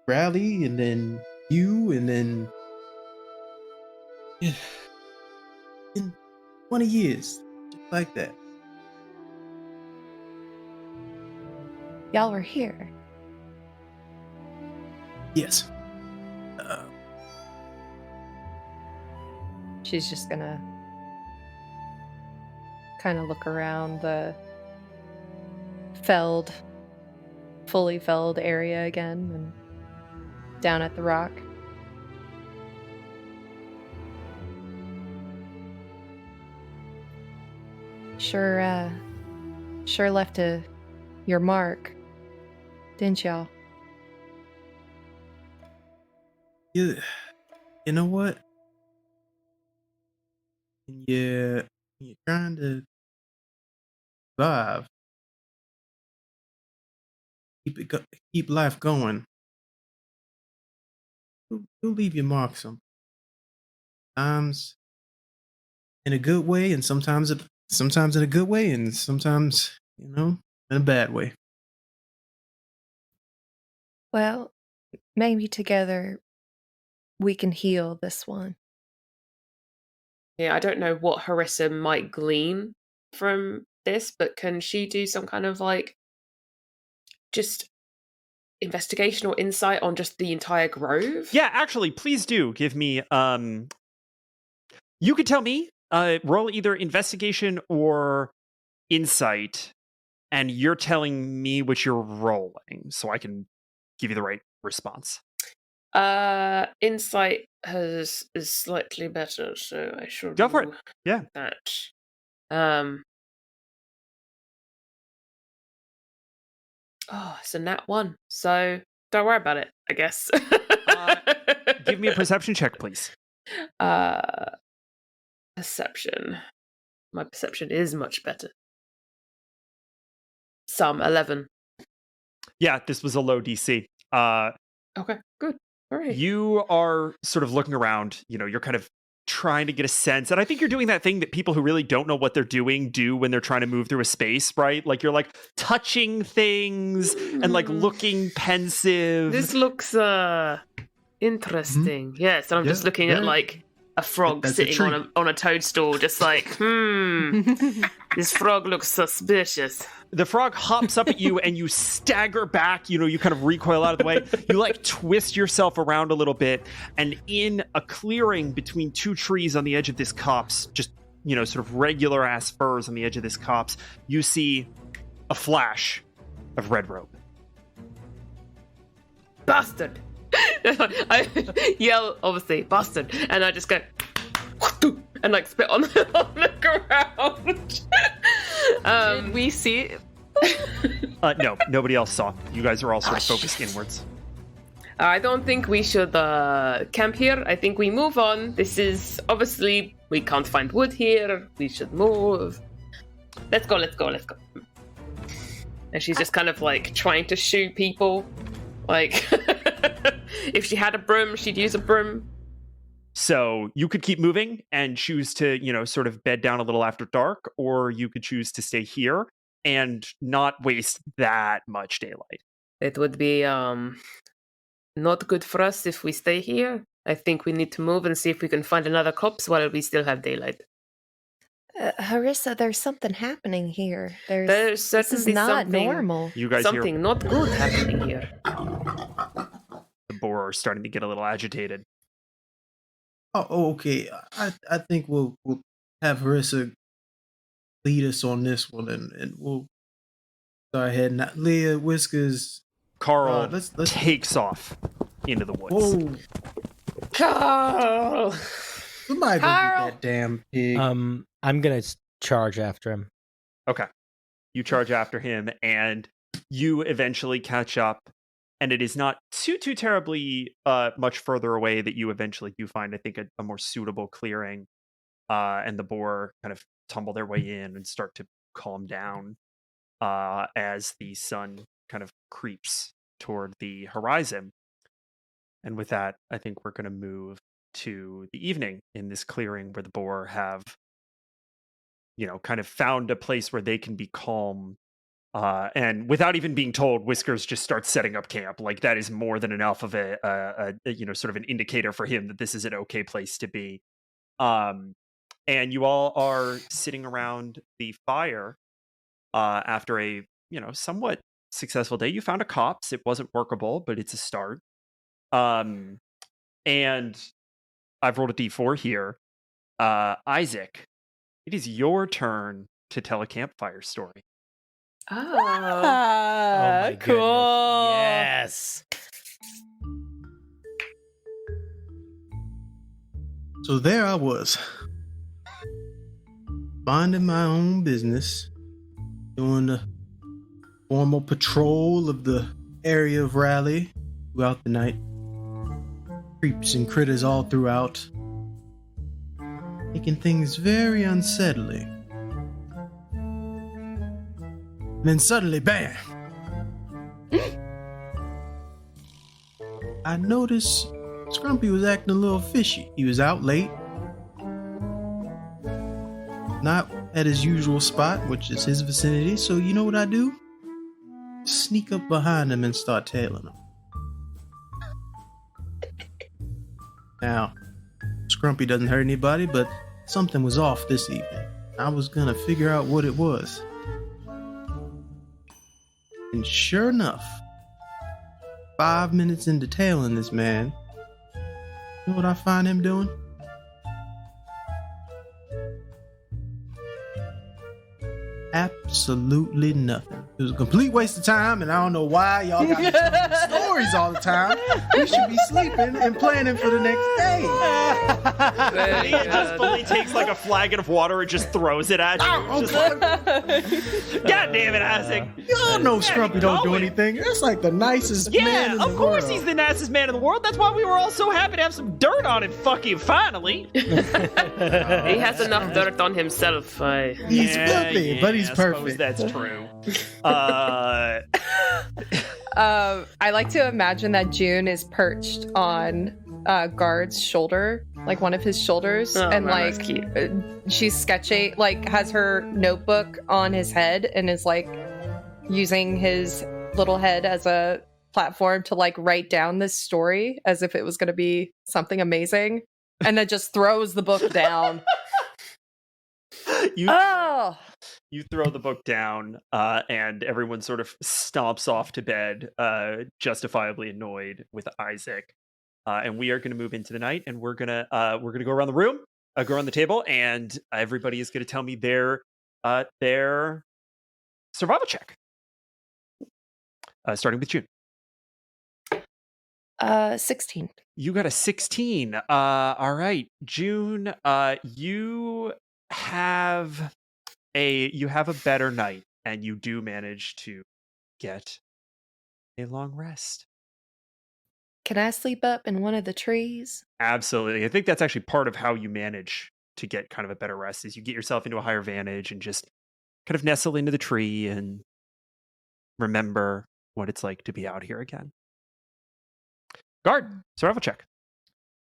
Rally, and then you, and then yeah, in 20 years, just like that. Y'all were here. Yes. She's just gonna kind of look around the fully felled area again and down at the rock. Sure left your mark, didn't y'all? You know what? When you're trying to survive, keep life going. You'll leave your mark sometimes in a good way, and sometimes in a good way, and sometimes in a bad way. Well, maybe together we can heal this one. Yeah, I don't know what Harissa might glean from this, but can she do some kind of like just investigation or insight on just the entire grove? Yeah, actually, please do give me. You could tell me. Roll either investigation or insight, and you're telling me what you're rolling, so I can give you the right response. Insight is slightly better, so I should Go for it. do Yeah. that. Oh, it's a nat 1, so don't worry about it, I guess. Give me a perception check, please. Perception. My perception is much better. Some 11. Yeah, this was a low DC. Okay, good. All right. You are sort of looking around, you're kind of trying to get a sense. And I think you're doing that thing that people who really don't know what they're doing do when they're trying to move through a space, right? Like you're like touching things and like looking pensive. This looks interesting. Yes, and I'm just looking at like a frog sitting on a toadstool, just like, this frog looks suspicious. The frog hops up at you and you stagger back, you kind of recoil out of the way. You like twist yourself around a little bit, and in a clearing between two trees on the edge of this copse, just, sort of regular ass firs on the edge of this copse, you see a flash of red robe. Bastard! I yell, obviously, bastard, and I just go, and like spit on the ground. Did we see? No, nobody else saw. You guys are all sort of focused inwards. I don't think we should camp here. I think we move on. This is obviously we can't find wood here. We should move. Let's go. And she's just kind of like trying to shoo people. Like, if she had a broom, she'd use a broom. So you could keep moving and choose to, sort of bed down a little after dark, or you could choose to stay here and not waste that much daylight. It would be not good for us if we stay here. I think we need to move and see if we can find another copse while we still have daylight. Harissa, there's something happening here. There's This is certainly not something, normal. You guys something hear not good happening here. the boar are starting to get a little agitated. Oh, okay. I think we'll have Harissa lead us on this one, and we'll go ahead and Leah, Whiskers, Carl let's takes off into the woods. Whoa! Carl! Somebody go Carl! get that damn pig. I'm gonna charge after him. Okay. You charge after him, and you eventually catch up, and it is not too terribly much further away that you eventually do find, I think, a more suitable clearing, and the boar kind of tumble their way in and start to calm down as the sun kind of creeps toward the horizon. And with that, I think we're going to move to the evening in this clearing where the boar have, kind of found a place where they can be calm. And without even being told, Whiskers just starts setting up camp. Like, that is more than enough of a sort of an indicator for him that this is an okay place to be. And you all are sitting around the fire after a, somewhat successful day. You found a copse. It wasn't workable, but it's a start. And I've rolled a d4 here. Isaac, it is your turn to tell a campfire story. Oh. Oh my Cool. goodness. Yes. So there I was, minding my own business, doing the formal patrol of the area of Raleigh throughout the night. Creeps and critters all throughout, making things very unsettling. And then suddenly, bam! I noticed Scrumpy was acting a little fishy. He was out late, not at his usual spot, which is his vicinity. So you know what I do? Sneak up behind him and start tailing him. Now, Scrumpy doesn't hurt anybody, but something was off this evening. I was gonna figure out what it was. And sure enough, 5 minutes into tailing this man, you know what I find him doing? Absolutely nothing. It was a complete waste of time, and I don't know why y'all got me telling these stories all the time. We should be sleeping and planning for the next day. Very He just good. fully takes like a flagon of water and just throws it at you. Oh, Just okay. like, God damn it, Isaac. Y'all know Scrumpy don't do going. anything. That's like the nicest man Yeah, in the of course world. he's the nicest man in the world. That's why we were all so happy to have some dirt on him fucking finally. He has enough dirt on himself. He's filthy, but he's I suppose perfect. That's true. I like to imagine that June is perched on Guard's shoulder, like one of his shoulders, Oh, and man, that's like cute. she's sketching, like has her notebook on his head and is like using his little head as a platform to like write down this story as if it was going to be something amazing, and then just throws the book down. You Oh, you throw the book down, and everyone sort of stomps off to bed, justifiably annoyed with Isaac. And we are going to move into the night, and we're gonna go around the room, go around the table, and everybody is going to tell me their survival check. Starting with June. 16. You got a 16. All right, June. You have a better night, and you do manage to get a long rest. Can I sleep up in one of the trees? Absolutely. I think that's actually part of how you manage to get kind of a better rest is you get yourself into a higher vantage and just kind of nestle into the tree and remember what it's like to be out here again. Guard, survival check.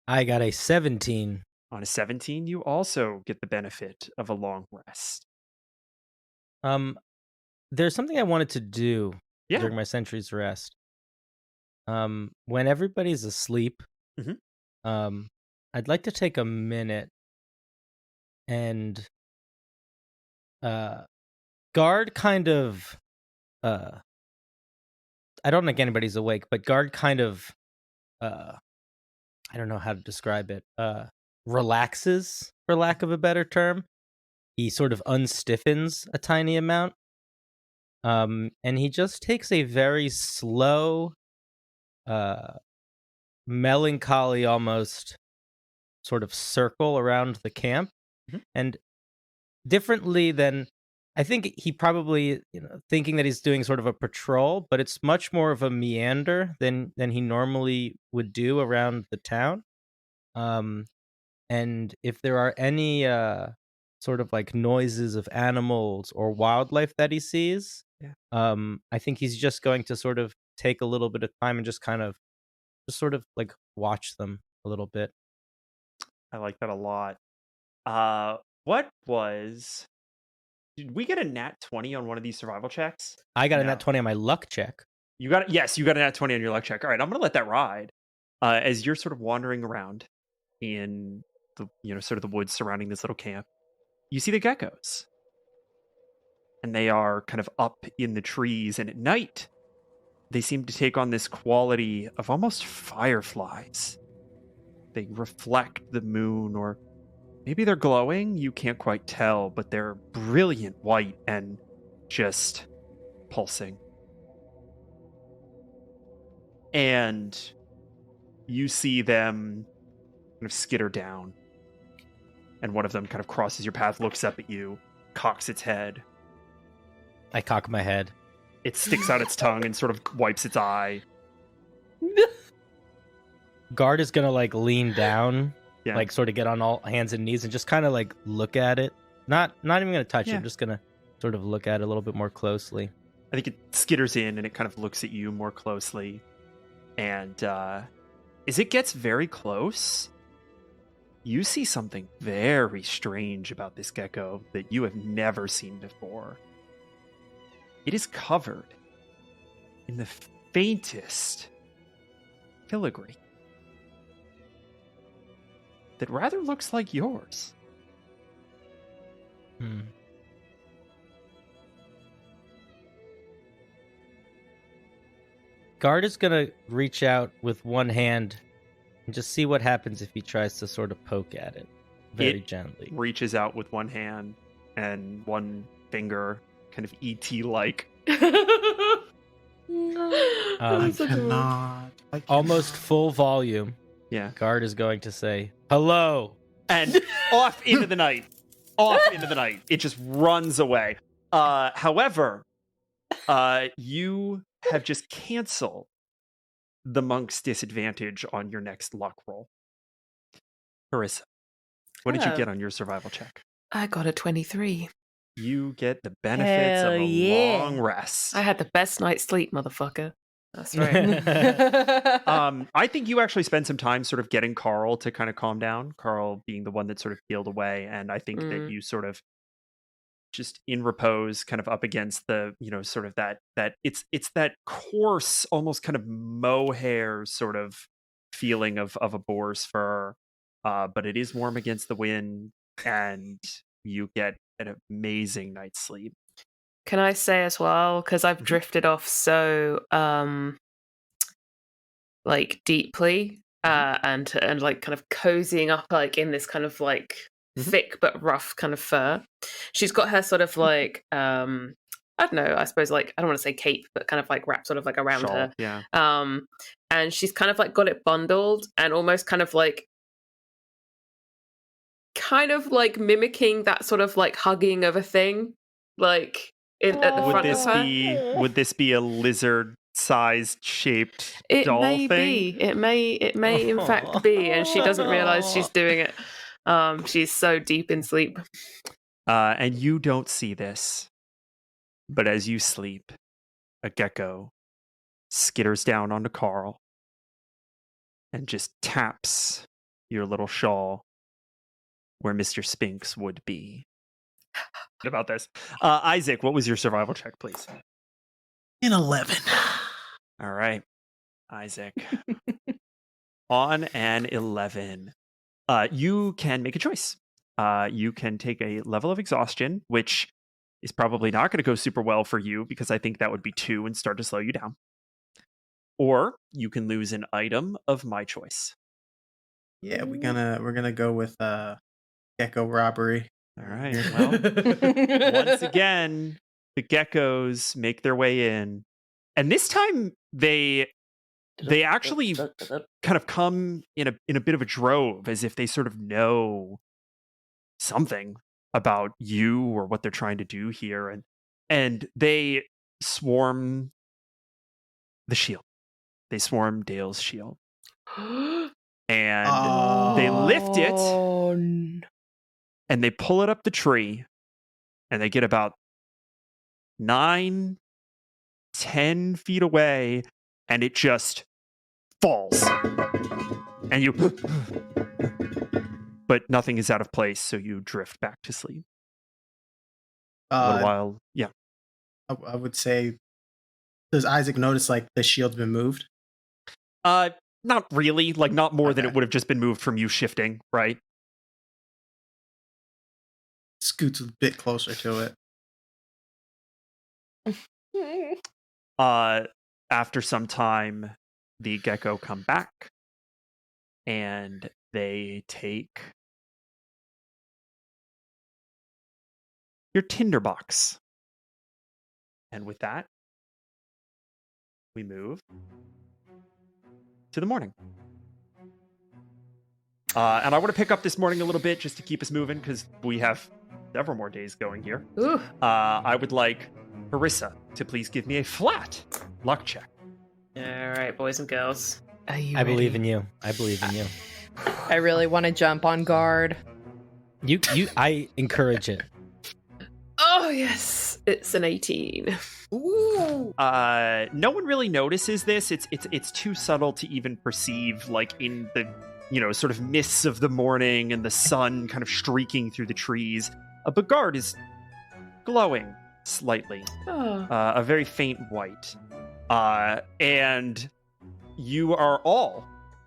I got a 17. On a 17, you also get the benefit of a long rest. There's something I wanted to do Yeah. during my century's rest. When everybody's asleep, Mhm. I'd like to take a minute and Guard kind of I don't think anybody's awake, but Guard kind of I don't know how to describe it. Relaxes, for lack of a better term. He sort of unstiffens a tiny amount. And he just takes a very slow, melancholy almost sort of circle around the camp. Mhm. And differently than I think he probably, thinking that he's doing sort of a patrol, but it's much more of a meander than he normally would do around the town. And if there are any sort of like noises of animals or wildlife that he sees, Yeah. I think he's just going to sort of take a little bit of time and just sort of like watch them a little bit. I like that a lot. What was? Did we get a nat 20 on one of these survival checks? I got a No. nat 20 on my luck check. You got it. Yes, you got a nat 20 on your luck check. All right, I'm gonna let that ride. As you're sort of wandering around in the sort of the woods surrounding this little camp, you see the geckos, and they are kind of up in the trees. And at night, they seem to take on this quality of almost fireflies. They reflect the moon, or maybe they're glowing. You can't quite tell, but they're brilliant white and just pulsing. And you see them kind of skitter down. And one of them kind of crosses your path, looks up at you, cocks its head. I cock my head. It sticks out its tongue and sort of wipes its eye. Guard is gonna like lean down, Yeah. like sort of get on all hands and knees and just kind of like look at it. Not even gonna touch it. I'm just gonna sort of look at it a little bit more closely. I think it skitters in and it kind of looks at you more closely. And as it gets very close, you see something very strange about this gecko that you have never seen before. It is covered in the faintest filigree that rather looks like yours. Guard is gonna reach out with one hand and just see what happens if he tries to sort of poke at it very gently. Reaches out with one hand and one finger, kind of ET-like. No. I cannot. Almost full volume. Yeah. Guard is going to say, "Hello." And off into the night. Off into the night. It just runs away. However, you have just canceled the monk's disadvantage on your next luck roll. Carissa, what did you Oh. get on your survival check? I got a 23. You get the benefits Hell of a yeah. long rest. I had the best night's sleep, motherfucker. That's right. I think you actually spend some time sort of getting Carl to kind of calm down. Carl being the one that sort of peeled away. And I think that you sort of just in repose, kind of up against the, sort of that it's that coarse, almost kind of mohair sort of feeling of a boar's fur. But it is warm against the wind and you get an amazing night's sleep. Can I say as well, because I've drifted off so like deeply and like kind of cozying up like in this kind of like thick but rough kind of fur. She's got her sort of like I don't know, I suppose like I don't want to say cape, but kind of like wrapped sort of like around Shawl, her. yeah. And she's kind of like got it bundled and almost kind of like mimicking that sort of like hugging of a thing, like at the front of her. Would this be a lizard-sized shaped It doll may thing? be. It may in fact be, and she doesn't realize she's doing it. She's so deep in sleep. And you don't see this, but as you sleep, a gecko skitters down onto Carl and just taps your little shawl where Mr. Spinks would be. About this. Isaac, what was your survival check, please? An 11. All right. Isaac. On an 11. You can make a choice. You can take a level of exhaustion, which is probably not going to go super well for you because I think that would be 2 and start to slow you down. Or you can lose an item of my choice. Yeah, we're gonna go with gecko robbery. All right. Well, once again, the geckos make their way in, and this time they actually kind of come in a bit of a drove, as if they sort of know something about you or what they're trying to do here, and they swarm the shield. They swarm Dale's shield, and they lift it, and they pull it up the tree, and they get about 9-10 feet away, and it just falls, and you but nothing is out of place, so you drift back to sleep. A little while, yeah. I would say, does Isaac notice like the shield's been moved? Not really, like not more than Okay. it would have just been moved from you shifting, right? Scoots a bit closer to it. After some time, the gecko come back, and they take your tinderbox. And with that, we move to the morning. And I want to pick up this morning a little bit just to keep us moving, because we have several more days going here. Ooh. I would like Harissa to please give me a flat luck check. All right, boys and girls. Are you I believe ready? in you. I believe in you. I really want to jump on guard. I encourage it. Oh yes, it's an 18. Ooh. No one really notices this. It's too subtle to even perceive, like in the sort of mists of the morning and the sun kind of streaking through the trees. But guard is glowing slightly, Oh. a very faint white, and you are all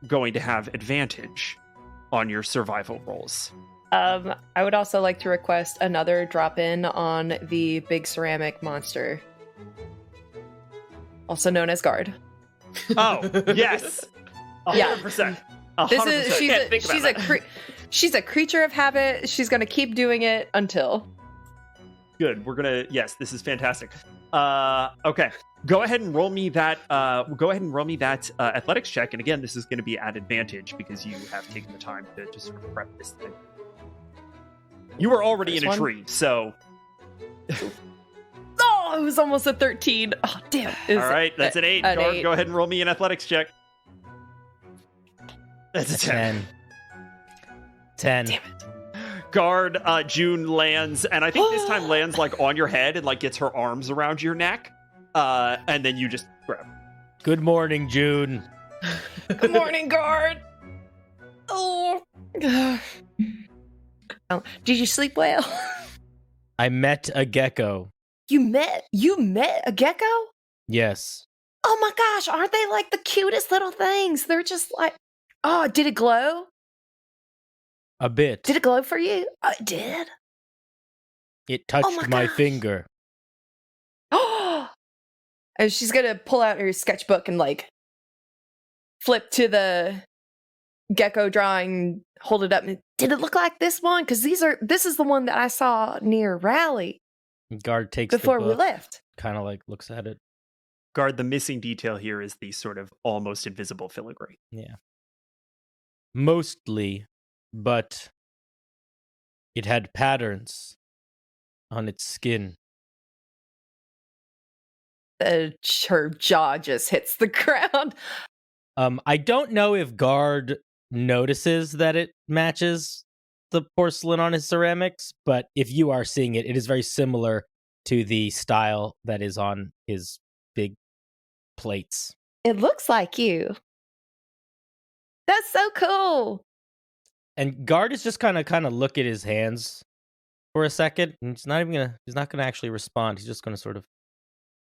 going to have advantage on your survival rolls. I would also like to request another drop in on the big ceramic monster, also known as guard. Oh, yes. 100%. 100%. This is Think about she's a creature of habit. She's gonna keep doing it until. Good. We're gonna. Yes, this is fantastic. Okay. Go ahead and roll me that. Athletics check. And again, this is going to be at advantage because you have taken the time to just sort of prep this thing. You were already First in a one. tree, so Oh, it was almost a 13. Oh, damn. all right. That's an 8. An Guard, 8. go ahead and roll me an athletics check. That's a 10. 10. Damn it. Guard, June lands, and I think this time lands like on your head and like gets her arms around your neck, and then you just grab. Good morning, June. Good morning, guard. Oh. Oh, did you sleep well? I met a gecko. You met a gecko? Yes. Oh my gosh, aren't they like the cutest little things? They're just like, oh, did it glow? A bit. Did it glow for you? Oh, it did. It touched my my gosh. finger. Oh. And she's gonna pull out her sketchbook and like flip to the gecko drawing, hold it up. And, Did it look like this one? Because this is the one that I saw near Raleigh Guard takes before the we book, left. kind of like looks at it. Guard, the missing detail here is the sort of almost invisible filigree. Yeah. Mostly, but it had patterns on its skin. her jaw just hits the ground. I don't know if Guard notices that it matches the porcelain on his ceramics, but if you are seeing it, it is very similar to the style that is on his big plates. It looks like you. That's so cool. And Guard is just kind of look at his hands for a second, and he's not gonna actually respond. He's just gonna sort of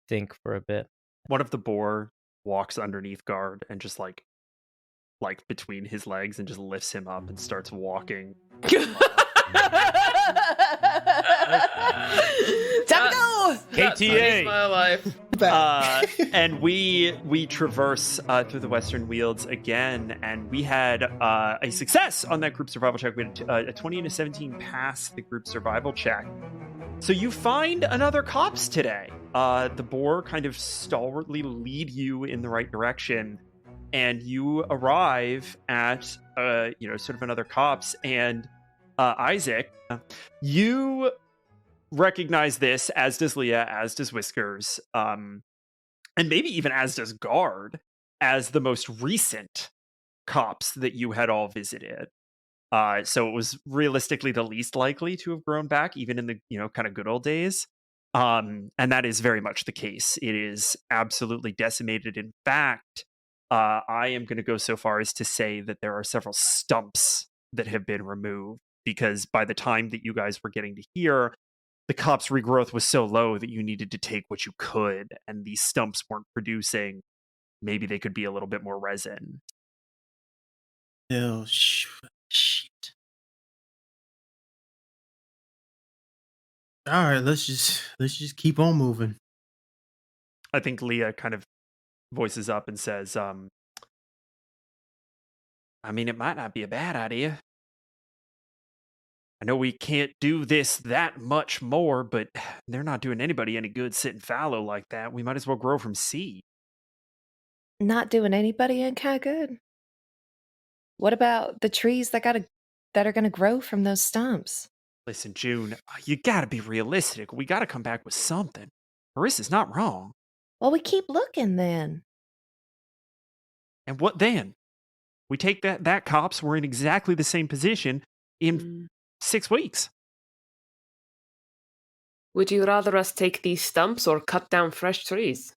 think for a bit. One of the boar walks underneath Guard and just like between his legs and just lifts him up and starts walking. KTA. My life. And we traverse through the Western Wields again, and we had a success on that group survival check. We had a 20 and a 17 pass the group survival check. So you find another copse today. The boar kind of stalwartly lead you in the right direction, and you arrive at sort of another copse. And Isaac, you recognize this, as does Leah, as does Whiskers, and maybe even as does Guard, as the most recent copse that you had all visited. So it was realistically the least likely to have grown back, even in the kind of good old days. And that is very much the case. It is absolutely decimated. In fact, I am going to go so far as to say that there are several stumps that have been removed, because by the time that you guys were getting to here, the copse regrowth was so low that you needed to take what you could, and these stumps weren't producing. Maybe they could be a little bit more resin. Oh, shit. All right, let's just keep on moving. I think Leah kind of voices up and says, I mean, it might not be a bad idea. I know we can't do this that much more, but they're not doing anybody any good sitting fallow like that. We might as well grow from seed. Not doing anybody any kind of good. What about the trees that are gonna grow from those stumps? Listen, June, you gotta be realistic. We gotta come back with something. Marissa's not wrong. Well, we keep looking then. And what then? We take that copse, we're in exactly the same position in 6 weeks. Would you rather us take these stumps or cut down fresh trees?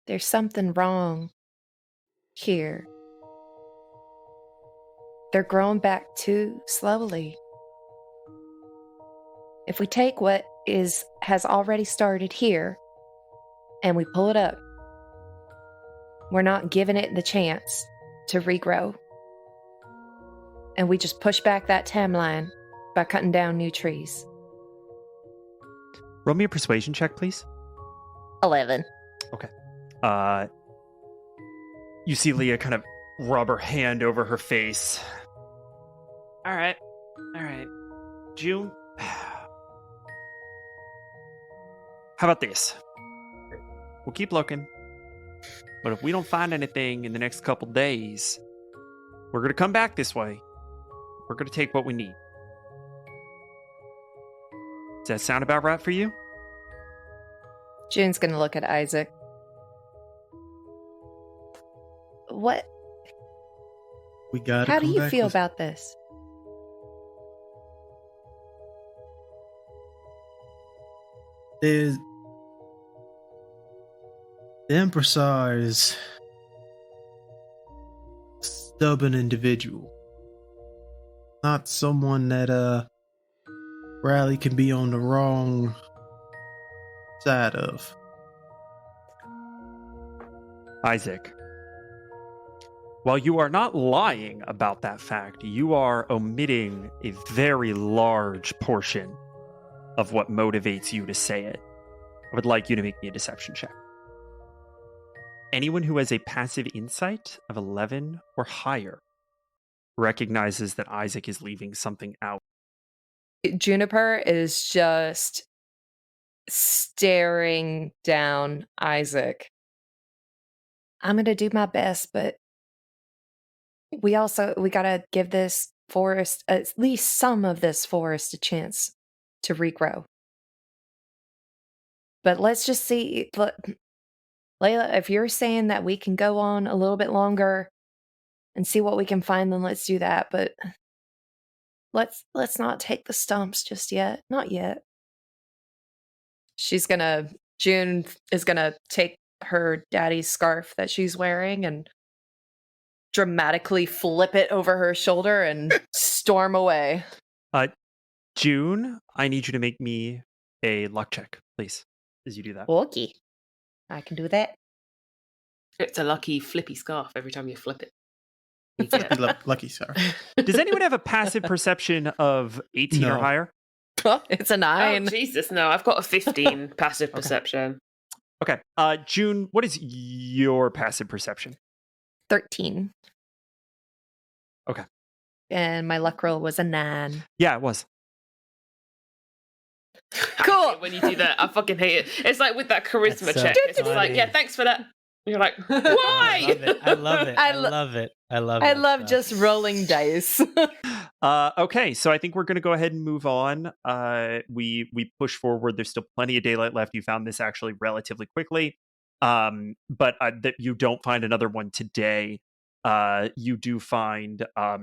There's something wrong here. They're growing back too slowly. If we take what has already started here and we pull it up, we're not giving it the chance to regrow. And we just push back that timeline by cutting down new trees. Roll me a persuasion check, please. 11. Okay. You see Leah kind of rub her hand over her face. All right. June, how about this? We'll keep looking, but if we don't find anything in the next couple days, we're going to come back this way. We're going to take what we need. Does that sound about right for you? June's going to look at Isaac. What? We got. How do you feel about this? The Empressar is a stubborn individual. Not someone that Riley can be on the wrong side of. Isaac, while you are not lying about that fact, you are omitting a very large portion of what motivates you to say it. I would like you to make me a deception check. Anyone who has a passive insight of 11 or higher recognizes that Isaac is leaving something out. Juniper is just staring down Isaac. I'm going to do my best, but we got to give this forest, at least some of this forest, a chance to regrow. But let's just see. Layla, if you're saying that we can go on a little bit longer and see what we can find, then let's do that. But let's not take the stumps just yet. Not yet. June is gonna take her daddy's scarf that she's wearing and dramatically flip it over her shoulder and storm away. June, I need you to make me a luck check, please, as you do that. Okay. I can do that. It's a lucky flippy scarf every time you flip it. Lucky, sir. Does anyone have a passive perception of 18 or No. higher? It's a 9. Oh, Jesus, no. I've got a 15 passive perception. Okay. June, what is your passive perception? 13. and my luck roll was a 9. Yeah, it was. I hate it when you do that. I fucking hate it. It's like with that charisma That's so check. It's just like, funny. yeah, thanks for that. You're like, I why? love it. I love it. I I lo- love it. I love it. I love just rolling dice. Okay, so I think we're going to go ahead and move on. We push forward. There's still plenty of daylight left. You found this actually relatively quickly, but that you don't find another one today. You do find a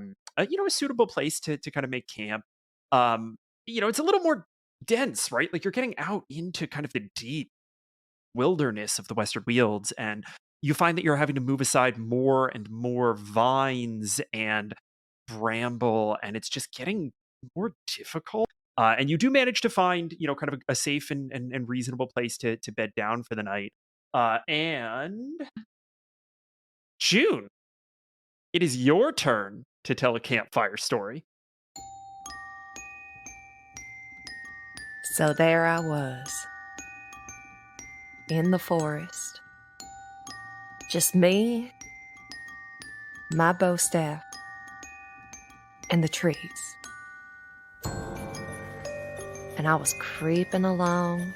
suitable place to kind of make camp. It's a little more dense, right? Like you're getting out into kind of the deep wilderness of the Western Wealds, and you find that you're having to move aside more and more vines and bramble, and it's just getting more difficult. And you do manage to find, kind of a safe and reasonable place to bed down for the night. And June, it is your turn to tell a campfire story. So there I was, in the forest. Just me, my bow staff, and the trees. And I was creeping along.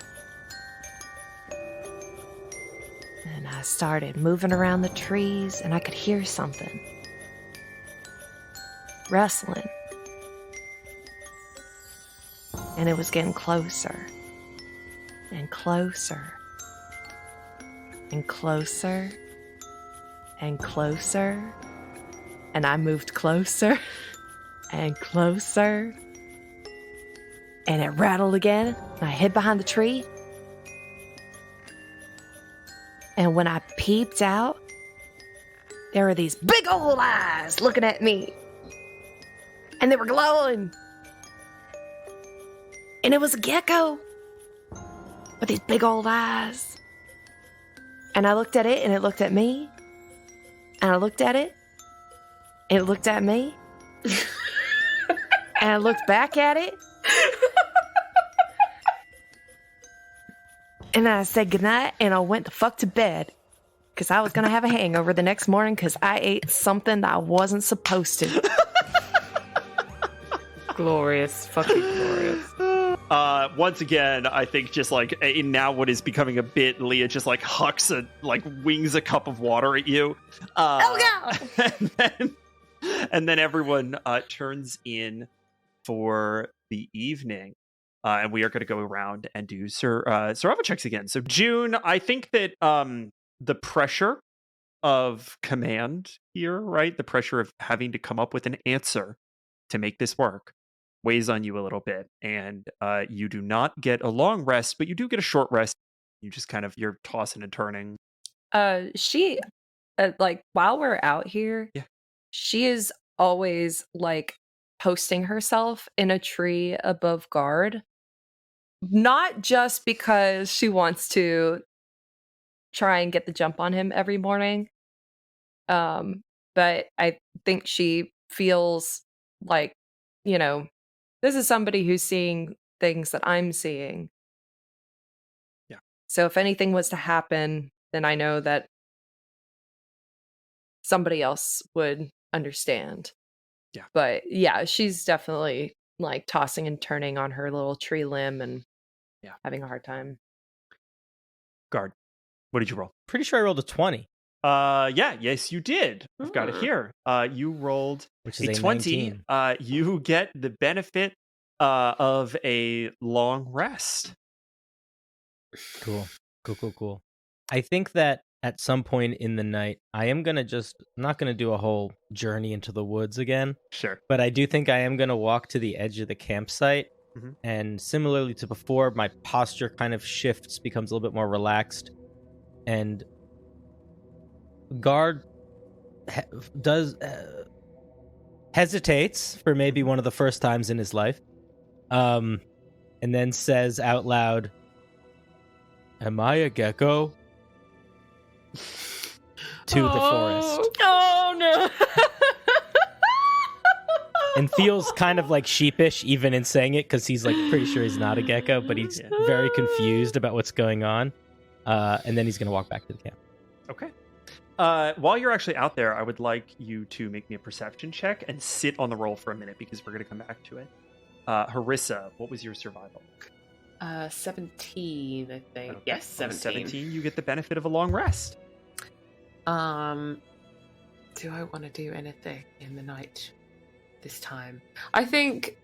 And I started moving around the trees, and I could hear something. Rustling. And it was getting closer. And closer. And closer. And closer. And I moved closer. And closer. And it rattled again. And I hid behind the tree. And when I peeped out, there were these big old eyes looking at me. And they were glowing. And it was a gecko with these big old eyes. And I looked at it, and it looked at me. And I looked at it, and it looked at me. And I looked back at it. And I said goodnight, and I went the fuck to bed. Because I was going to have a hangover the next morning because I ate something that I wasn't supposed to. Glorious. Fucking glorious. Once again, I think just like in now what is becoming a bit, Leah just like hucks wings a cup of water at you. Oh no! and then everyone turns in for the evening. And we are going to go around and do survival checks again. So June, I think that the pressure of command here, right? The pressure of having to come up with an answer to make this work weighs on you a little bit. And you do not get a long rest, but you do get a short rest. You just you're tossing and turning. She, while we're out here, Yeah. she is always posting herself in a tree above guard. Not just because she wants to try and get the jump on him every morning. But I think she feels like, this is somebody who's seeing things that I'm seeing. Yeah. So if anything was to happen, then I know that somebody else would understand. Yeah. But yeah, she's definitely tossing and turning on her little tree limb and having a hard time. Guard, what did you roll? Pretty sure I rolled a 20. Yes, you did. I've got it here. You rolled Which is a 20. 19. You get the benefit of a long rest. Cool. I think that at some point in the night, I am going to I'm not going to do a whole journey into the woods again. Sure. But I do think I am going to walk to the edge of the campsite. Mhm. And similarly to before, my posture kind of shifts, becomes a little bit more relaxed. And guard hesitates for maybe one of the first times in his life. And then says out loud, "Am I a gecko?" to the forest. Oh no. And feels kind of sheepish even in saying it because he's pretty sure he's not a gecko, but he's very confused about what's going on. And then he's going to walk back to the camp. Okay. While you're actually out there, I would like you to make me a perception check and sit on the roll for a minute because we're going to come back to it. Harissa, what was your survival? 17, I think. Okay. Yes, 17. 17, you get the benefit of a long rest. Do I want to do anything in the night this time? I think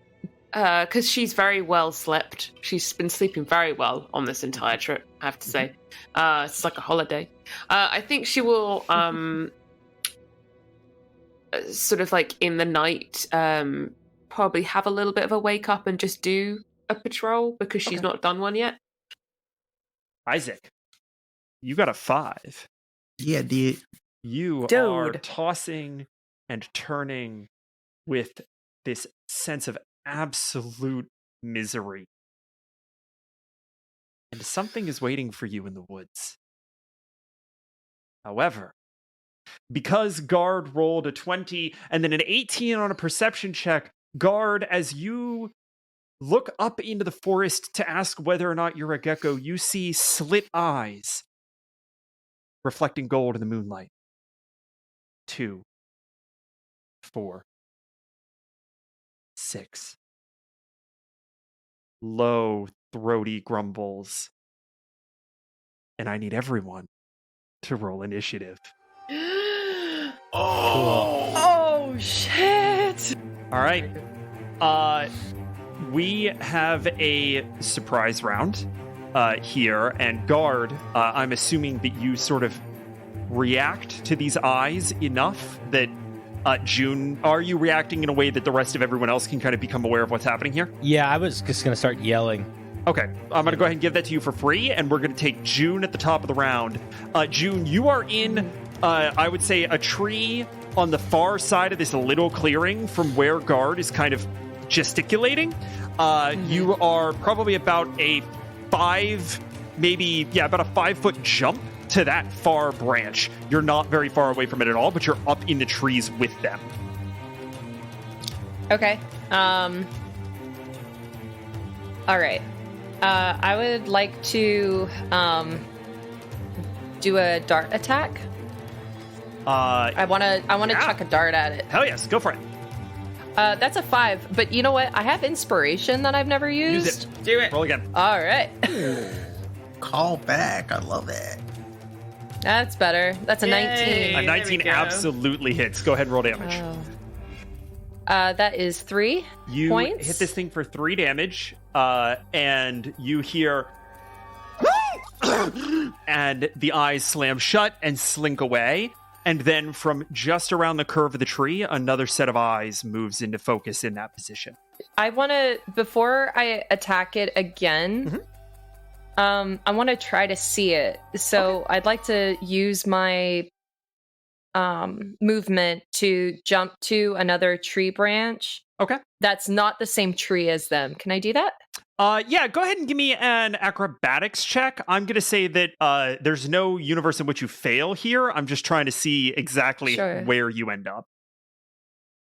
because she's very well slept. She's been sleeping very well on this entire trip, I have to say. It's like a holiday. I think she will sort of like in the night probably have a little bit of a wake up and just do a patrol because she's not done one yet. Isaac, you got a 5. Yeah, dude. You are tossing and turning with this sense of absolute misery. And something is waiting for you in the woods. However, because Guard rolled a 20 and then an 18 on a perception check, Guard, as you look up into the forest to ask whether or not you're a gecko, you see slit eyes reflecting gold in the moonlight. 2, 4, 6. Low, throaty grumbles. And I need everyone to roll initiative. Oh shit! All right. We have a surprise round here, and Guard, I'm assuming that you sort of react to these eyes enough that June, are you reacting in a way that the rest of everyone else can kind of become aware of what's happening here? Yeah, I was just going to start yelling. Okay, I'm going to go ahead and give that to you for free, and we're going to take June at the top of the round. June, you are in, I would say, a tree on the far side of this little clearing from where Guard is kind of gesticulating. You are probably about a 5-foot jump to that far branch. You're not very far away from it at all, but you're up in the trees with them. Okay. All right. I would like to do a dart attack. I want to chuck a dart at it. Hell yes, go for it. That's a 5, but you know what? I have inspiration that I've never used. Use it. Do it. Roll again. All right. Call back. I love it. That's better. That's a 19. A 19 absolutely hits. Go ahead and roll damage. That is 3 You points. hit this thing for 3 damage, and you hear... and the eyes slam shut and slink away. And then from just around the curve of the tree, another set of eyes moves into focus in that position. I want to, before I attack it again, I want to try to see it. So I'd like to use my movement to jump to another tree branch. Okay. That's not the same tree as them. Can I do that? Yeah, go ahead and give me an acrobatics check. I'm going to say that there's no universe in which you fail here. I'm just trying to see exactly where you end up.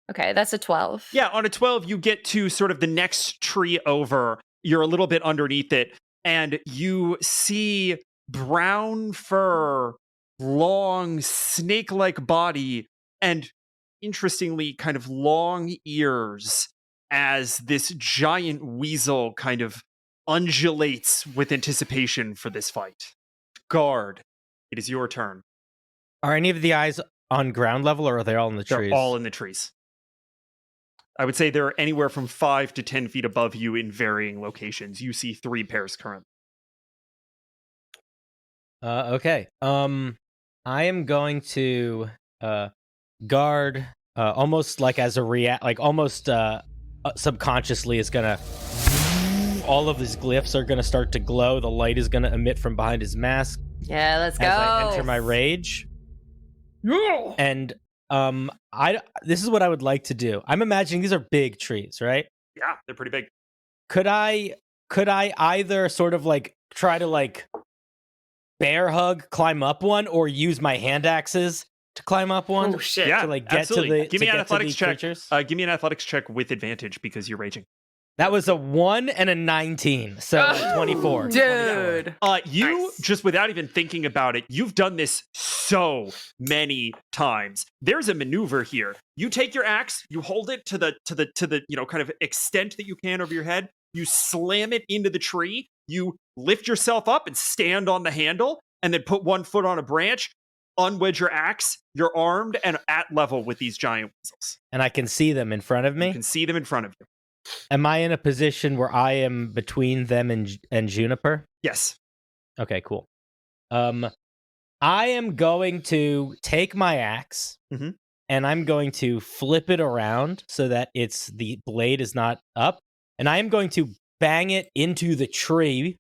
Okay, that's a 12. Yeah, on a 12, you get to sort of the next tree over. You're a little bit underneath it, and you see brown fur, long, snake-like body, and interestingly, kind of long ears as this giant weasel kind of undulates with anticipation for this fight. Guard, it is your turn. Are any of the eyes on ground level, or are they all in the trees? They're all in the trees. I would say they're anywhere from 5 to 10 feet above you in varying locations. You see 3 pairs currently. Okay. I am going to Guard almost like as a almost subconsciously is gonna. All of his glyphs are gonna start to glow. The light is gonna emit from behind his mask. Yeah, let's go. As I enter my rage. And this is what I would like to do. I'm imagining these are big trees, right? Yeah, they're pretty big. Could I either sort of like try to like bear hug, climb up one, or use my hand axes to climb up one? Oh shit! Yeah, to like get absolutely. to the Give me an athletics check. creatures? Give me an athletics check with advantage because you're raging. That was a 1 and a 19, so 24. Dude. You, Nice. just without even thinking about it, you've done this so many times. There's a maneuver here. You take your axe, you hold it to the kind of extent that you can over your head, you slam it into the tree, you lift yourself up and stand on the handle, and then put one foot on a branch, unwedge your axe, you're armed and at level with these giant weasels. And I can see them in front of me. You can see them in front of you. Am I in a position where I am between them and Juniper? Yes. Okay, cool. I am going to take my axe Mhm. and I'm going to flip it around so that the blade is not up, and I am going to bang it into the tree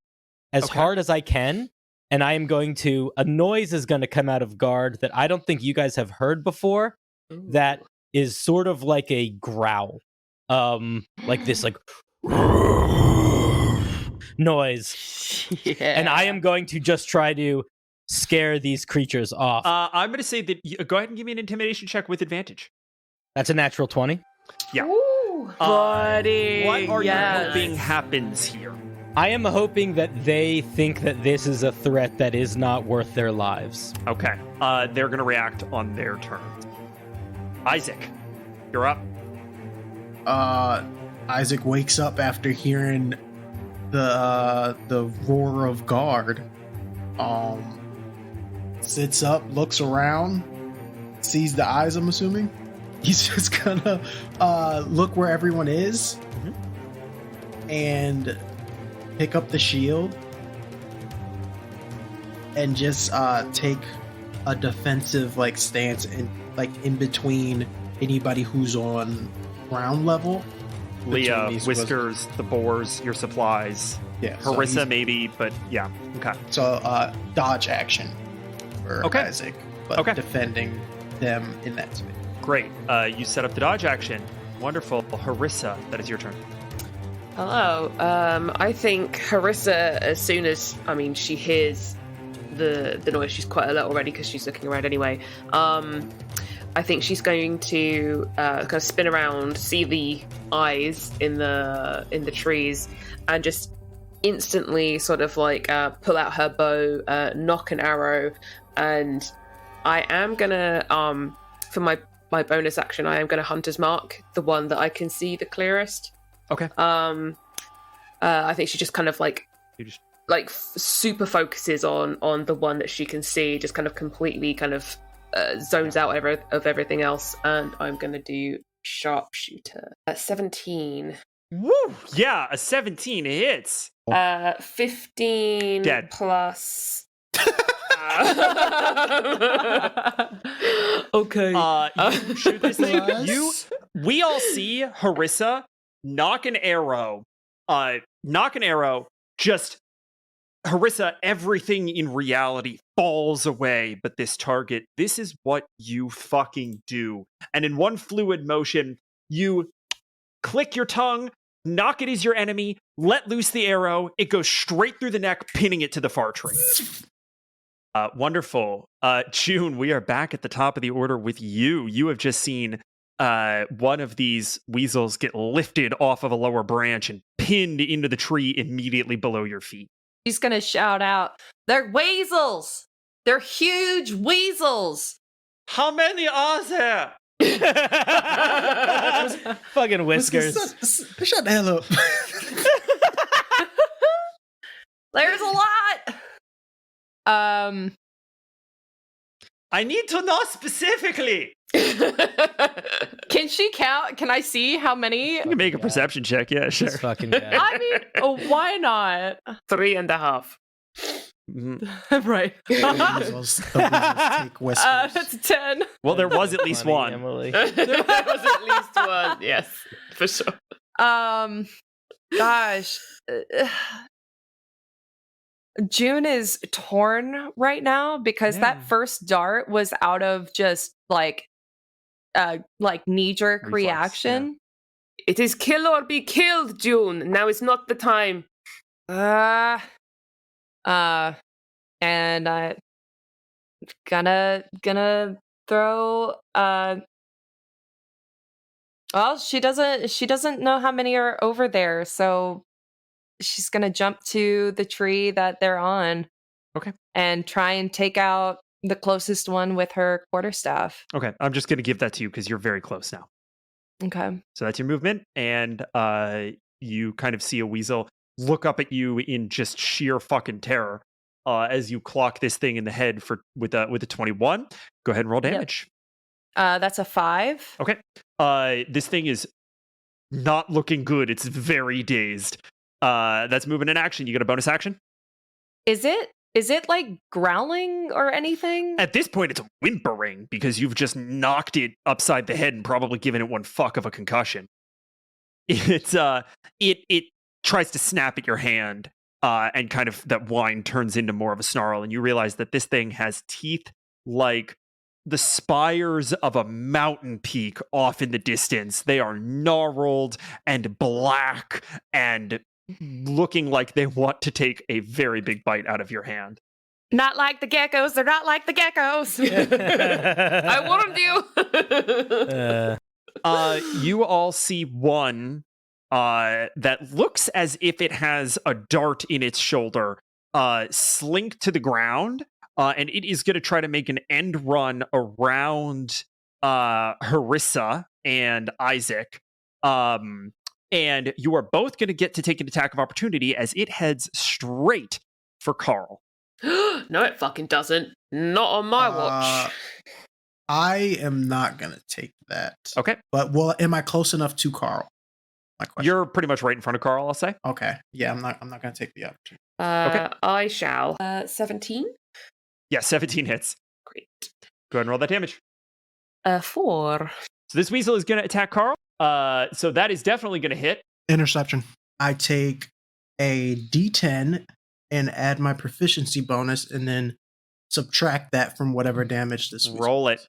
as hard as I can. And I am going to, a noise is going to come out of Guard that I don't think you guys have heard before. That is sort of like a growl, like this, like noise. Yeah. And I am going to just try to scare these creatures off. I'm going to say that go ahead and give me an intimidation check with advantage. That's a natural 20. Yeah. Ooh. Buddy. What are yes. you hoping happens here? I am hoping that they think that this is a threat that is not worth their lives. Okay. They're going to react on their terms. Isaac, you're up. Isaac wakes up after hearing the roar of Guard. Sits up, looks around, sees the eyes, I'm assuming. He's just gonna look where everyone is and pick up the shield and just take a defensive stance in between anybody who's on ground level. Leah, Between these Whiskers, the Boars, your supplies. Yeah, so Harissa, he's- maybe, but yeah. Okay. So dodge action for Okay. Isaac, but Okay. defending them in that space. Great. You set up the dodge action. Wonderful. Harissa, that is your turn. Hello. I think Harissa, as soon as she hears the noise, she's quite alert already because she's looking around anyway. I think she's going to kind of spin around, see the eyes in the trees, and just instantly sort of pull out her bow, knock an arrow, and I am gonna for my bonus action, I am gonna hunter's mark the one that I can see the clearest. Okay. I think she just kind of You just super focuses on the one that she can see, just kind of completely kind of zones out of everything else, and I'm gonna do sharpshooter. 17. Woo! Yeah, a 17 hits. 15 Dead. plus. Okay. You shoot this thing. Plus- We all see Harissa knock an arrow. Just Harissa, everything in reality falls away, but this target, this is what you fucking do. And in one fluid motion, you click your tongue, knock it as your enemy, let loose the arrow, it goes straight through the neck, pinning it to the far tree. Wonderful. June, we are back at the top of the order with you. You have just seen one of these weasels get lifted off of a lower branch and pinned into the tree immediately below your feet. He's gonna shout out, "They're weasels! They're huge weasels!" How many are there? Fucking Whiskers. Shut the hell up. There's a lot. I need to know specifically. Can she count? Can I see how many? You can make a perception check, yeah, sure. This fucking guy. I mean, why not? 3.5. Mhm. Right. The weasels take Whiskers. That's a 10. Well, there was at least Funny, one. Emily. There was at least one. Yes, for sure. Gosh. June is torn right now because Yeah. that first dart was out of just knee-jerk Reflex, reaction. It is kill or be killed, June. Now is not the time. And I gonna throw Well, she doesn't know how many are over there, so she's gonna jump to the tree that they're on. Okay. And try and take out the closest one with her quarterstaff. Okay, I'm just going to give that to you because you're very close now. Okay. So that's your movement, and you kind of see a weasel look up at you in just sheer fucking terror as you clock this thing in the head with a 21. Go ahead and roll damage. That's a 5. Okay. This thing is not looking good. It's very dazed. That's movement in action. You get a bonus action. Is it like growling or anything? At this point, it's whimpering because you've just knocked it upside the head and probably given it one fuck of a concussion. It tries to snap at your hand, and kind of that whine turns into more of a snarl, and you realize that this thing has teeth like the spires of a mountain peak off in the distance. They are gnarled and black and looking like they want to take a very big bite out of your hand. Not like the geckos. They're not like the geckos. I warned you. You all see one that looks as if it has a dart in its shoulder, slink to the ground, and it is going to try to make an end run around Harissa and Isaac. And you are both going to get to take an attack of opportunity as it heads straight for Carl. No, it fucking doesn't. Not on my watch. I am not gonna take that. Okay. But am I close enough to Carl? My question. You're pretty much right in front of Carl, I'll say. Okay. Yeah, I'm not gonna take the opportunity. Okay. I shall. 17? Yeah, 17 hits. Great. Go ahead and roll that damage. 4. So this weasel is going to attack Carl. So that is definitely going to hit. Interception. I take a D10 and add my proficiency bonus and then subtract that from whatever damage this was. Roll it.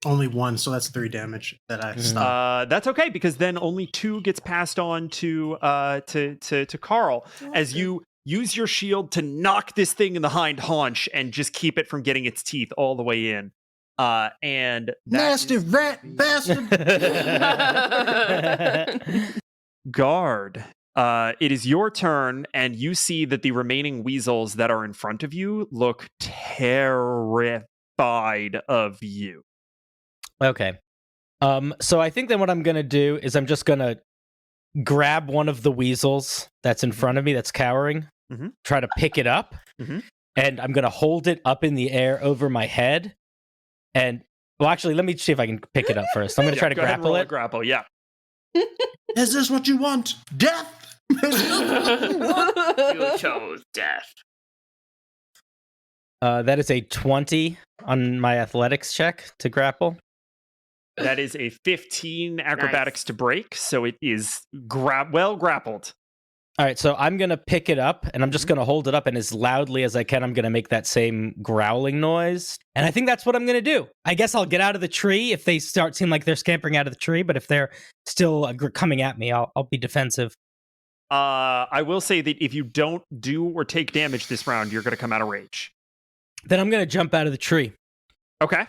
Only 1, so that's 3 damage that I stopped. That's okay, because then only 2 gets passed on to Carl as you use your shield to knock this thing in the hind haunch and just keep it from getting its teeth all the way in. And nasty rat bastard. Guard. It is your turn, and you see that the remaining weasels that are in front of you look terrified of you. Okay. So I think that what I'm going to do is I'm just going to grab one of the weasels that's in front of me that's cowering, try to pick it up, and I'm going to hold it up in the air over my head. And, well, actually, let me see if I can pick it up first. I'm going to try to grapple it. Grapple, yeah. Is this what you want? Death? You chose death. That is a 20 on my athletics check to grapple. That is a 15 acrobatics to break, so it is well grappled. All right, so I'm going to pick it up, and I'm just going to hold it up, and as loudly as I can, I'm going to make that same growling noise. And I think that's what I'm going to do. I guess I'll get out of the tree if they seem like they're scampering out of the tree, but if they're still coming at me, I'll be defensive. I will say that if you don't do or take damage this round, you're going to come out of rage. Then I'm going to jump out of the tree. Okay.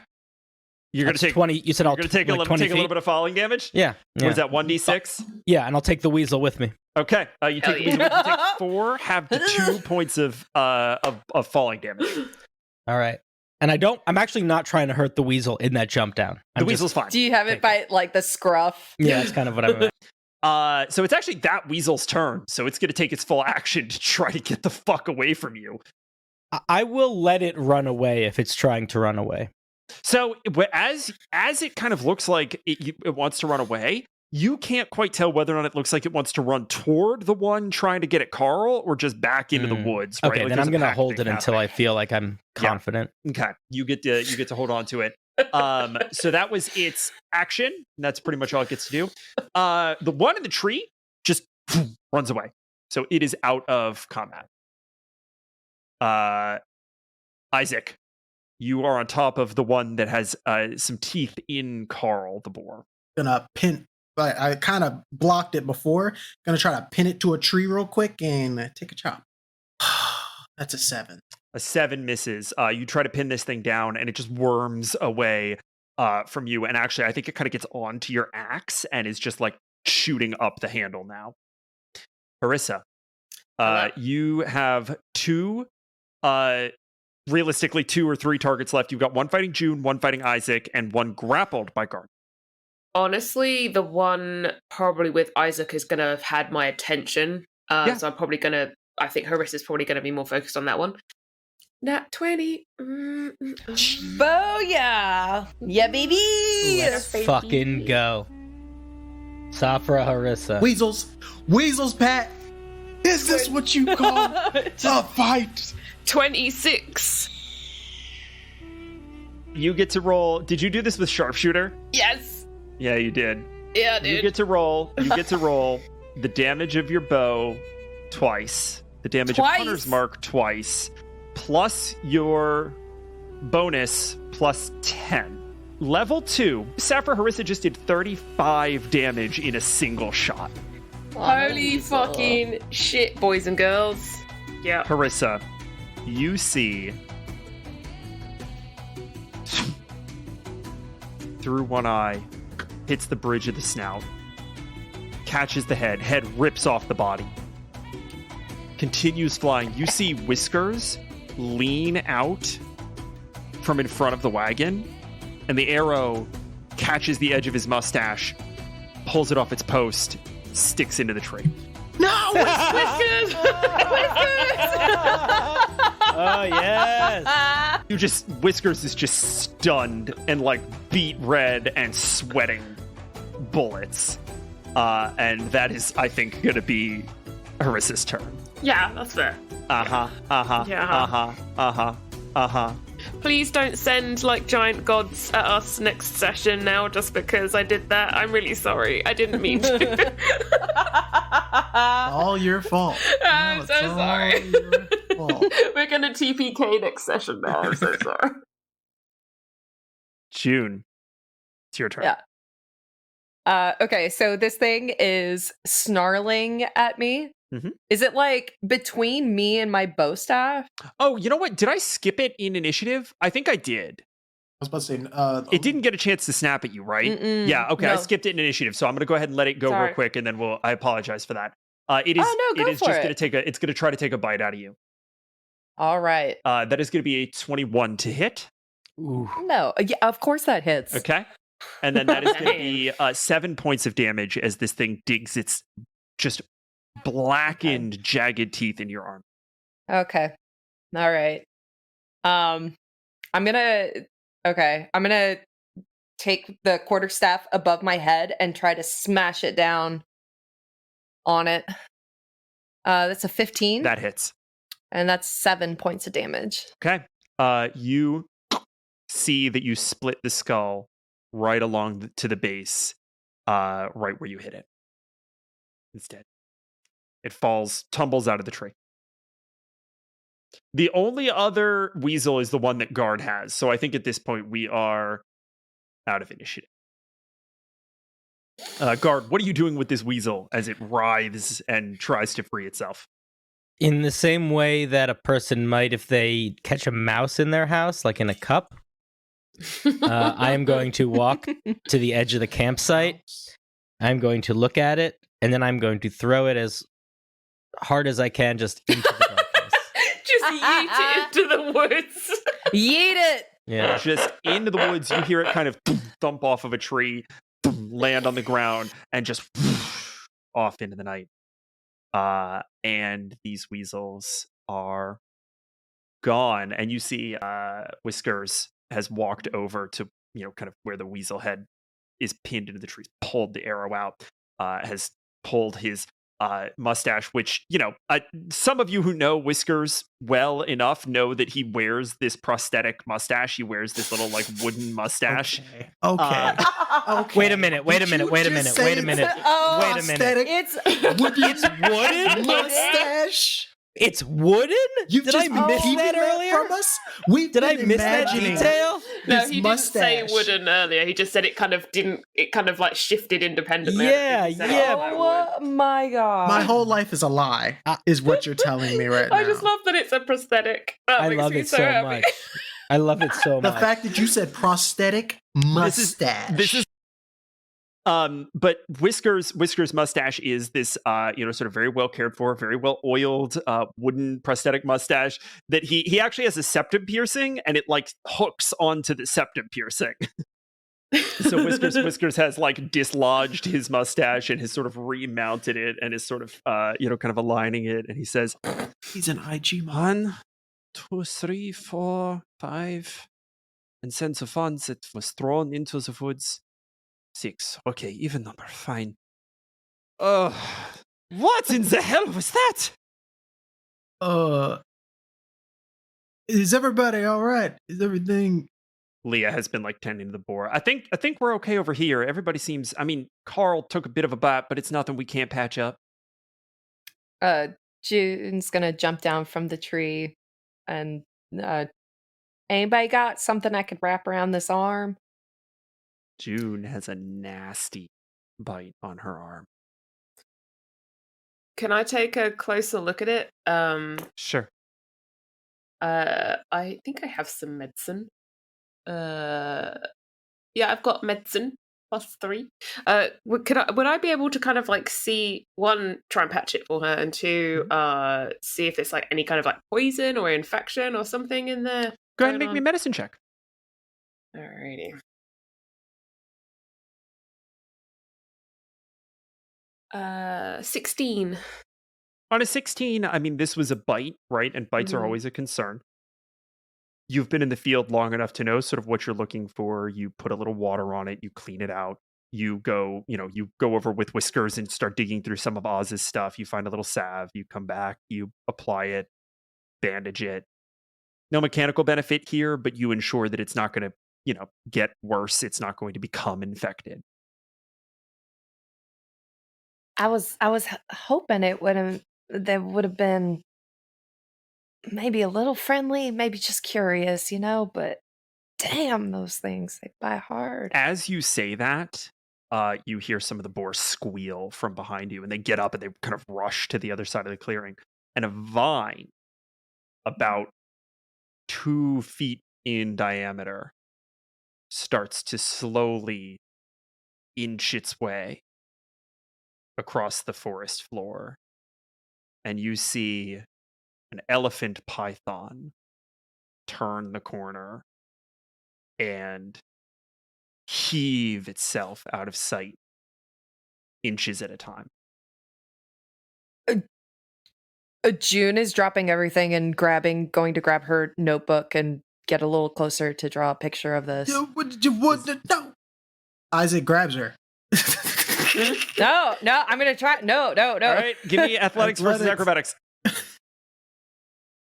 You're going to take 20. You said I'll take a little bit of falling damage? Yeah. What is that, 1d6? Yeah, and I'll take the weasel with me. Okay. You take the weasel with you. You take 4, have the 2 points of falling damage. All right. And I'm actually not trying to hurt the weasel in that jump down. The weasel's fine. Do you have it by like the scruff? Yeah, that's kind of what I meant. So it's actually that weasel's turn. So it's going to take its full action to try to get the fuck away from you. I will let it run away if it's trying to run away. So as it kind of looks like it wants to run away, you can't quite tell whether or not it looks like it wants to run toward the one trying to get at Carl or just back into the woods. Right? Okay, like then I'm going to hold it until I feel like I'm confident. Yeah. Okay, you get to hold on to it. So that was its action. That's pretty much all it gets to do. The one in the tree just runs away. So it is out of combat. Isaac, you are on top of the one that has some teeth in Carl the boar. Gonna pin. I kind of blocked it before. Gonna try to pin it to a tree real quick and take a chop. That's a 7. A 7 misses. You try to pin this thing down and it just worms away. from you, and actually I think it kind of gets onto your axe and is just like shooting up the handle now. Harissa, Hello. you have realistically 2 or 3 targets left. You've got one fighting June, one fighting Isaac, and one grappled by Guard. Honestly, the one probably with Isaac is going to have had my attention. So I'm probably going to, I think Harissa's probably going to be more focused on that one. Nat 20. Booyah! Yeah, baby! Let's fucking go. Safra Harissa. Weasels, Pat. Is this what you call a fight? 26. You get to roll. Did you do this with sharpshooter? Yes. Yeah, you did. Yeah, dude. You get to roll the damage of your bow twice. The damage of Hunter's Mark twice. Plus your bonus plus 10. Level 2, Safra Harissa just did 35 damage in a single shot. Holy fucking shit, boys and girls. Yeah. Harissa, you see through one eye, hits the bridge of the snout, catches the head rips off the body, continues flying. You see Whiskers lean out from in front of the wagon, and the arrow catches the edge of his mustache, pulls it off its post, sticks into the tree. No! Whiskers! Oh, yes! Whiskers is just stunned and like beat red and sweating bullets. And that is, I think, going to be Harissa's turn. Yeah, that's fair. Please don't send like giant gods at us next session now just because I did that. I'm really sorry. I didn't mean to. All your fault. I'm No, so it's all sorry. your fault. We're gonna TPK next session now. I'm so sorry. June, it's your turn. Yeah. Okay, so this thing is snarling at me. Mhm. Is it like between me and my bow staff? Oh, you know what? Did I skip it in initiative? I think I did. I was about to say, It didn't get a chance to snap at you, right? Mm-mm, Yeah, okay. I no. skipped it in initiative, so I'm going to go ahead and let it go Sorry. real quick, and then I apologize for that. It is. Oh, no, it go is for just it. going to it's going to try to take a bite out of you. All right. That is going to be a 21 to hit. Ooh. No, yeah, of course that hits. Okay. And then that is going to be 7 points of damage as this thing digs its just blackened, jagged teeth in your arm. Okay. All right. I'm gonna take the quarterstaff above my head and try to smash it down on it. That's a 15. That hits. And that's 7 points of damage. Okay. You see that you split the skull right along to the base, right where you hit it. It's dead. It tumbles out of the tree. The only other weasel is the one that Guard has. So I think at this point we are out of initiative. Guard, what are you doing with this weasel as it writhes and tries to free itself? In the same way that a person might if they catch a mouse in their house, like in a cup, I am going to walk to the edge of the campsite. I'm going to look at it, and then I'm going to throw it as hard as I can just into the darkness. Just yeet it into the woods. Yeet it! Yeah. Just into the woods, you hear it kind of thump off of a tree, land on the ground, and just off into the night. And these weasels are gone, and you see Whiskers has walked over to kind of where the weasel head is pinned into the trees, pulled the arrow out, has pulled his mustache, which some of you who know Whiskers well enough know that he wears this prosthetic mustache. He wears this little like wooden mustache. Okay. Wait a minute. Prosthetic It's wooden mustache. It's wooden? You've Did I just been miss keeping that earlier? from us? We've Did I been miss that imagining detail? No, this he didn't say mustache. wooden earlier. He just said it kind of like shifted independently. Yeah, He said yeah. it like wood. Oh my god. My whole life is a lie, is what you're telling me right now. I just love that it's a prosthetic. That I makes love me it so happy. much. I love it so the much. fact that you said prosthetic Mustache. This is but Whisker's mustache is this sort of very well cared for, very well oiled wooden prosthetic mustache that he actually has a septum piercing, and it like hooks onto the septum piercing. So Whiskers has like dislodged his mustache and has sort of remounted it and is sort of kind of aligning it, and he says, He's an IG man. 1, 2, 3, 4, 5, and since the funds it was thrown into the woods. 6. Okay, even number. Fine. What in the hell was that? Is everybody all right? Is everything? Leah has been like tending to the boar. I think we're okay over here. Everybody seems. I mean, Carl took a bit of a bite, but it's nothing we can't patch up. June's gonna jump down from the tree and anybody got something I could wrap around this arm? June has a nasty bite on her arm. Can I take a closer look at it? Sure. I think I have some medicine. Yeah, I've got medicine +3. Would I be able to kind of like see, one, try and patch it for her, and two, see if it's like any kind of like poison or infection or something in there? Go ahead and make me a medicine check. Alrighty. 16. On a 16, I mean, this was a bite, right? And bites are always a concern. You've been in the field long enough to know sort of what you're looking for. You put a little water on it, you clean it out. You go over with Whiskers and start digging through some of Oz's stuff. You find a little salve, you come back, you apply it, bandage it. No mechanical benefit here, but you ensure that it's not going to, get worse. It's not going to become infected. I was hoping they would have been maybe a little friendly, maybe just curious, but damn, those things, they bite hard. As you say that, you hear some of the boars squeal from behind you, and they get up and they kind of rush to the other side of the clearing. And a vine about 2 feet in diameter starts to slowly inch its way across the forest floor. And you see an elephant python turn the corner and heave itself out of sight, inches at a time. June is dropping everything and going to grab her notebook and get a little closer to draw a picture of this. No. Isaac grabs her. No, I'm gonna try. No. All right, give me athletics versus acrobatics.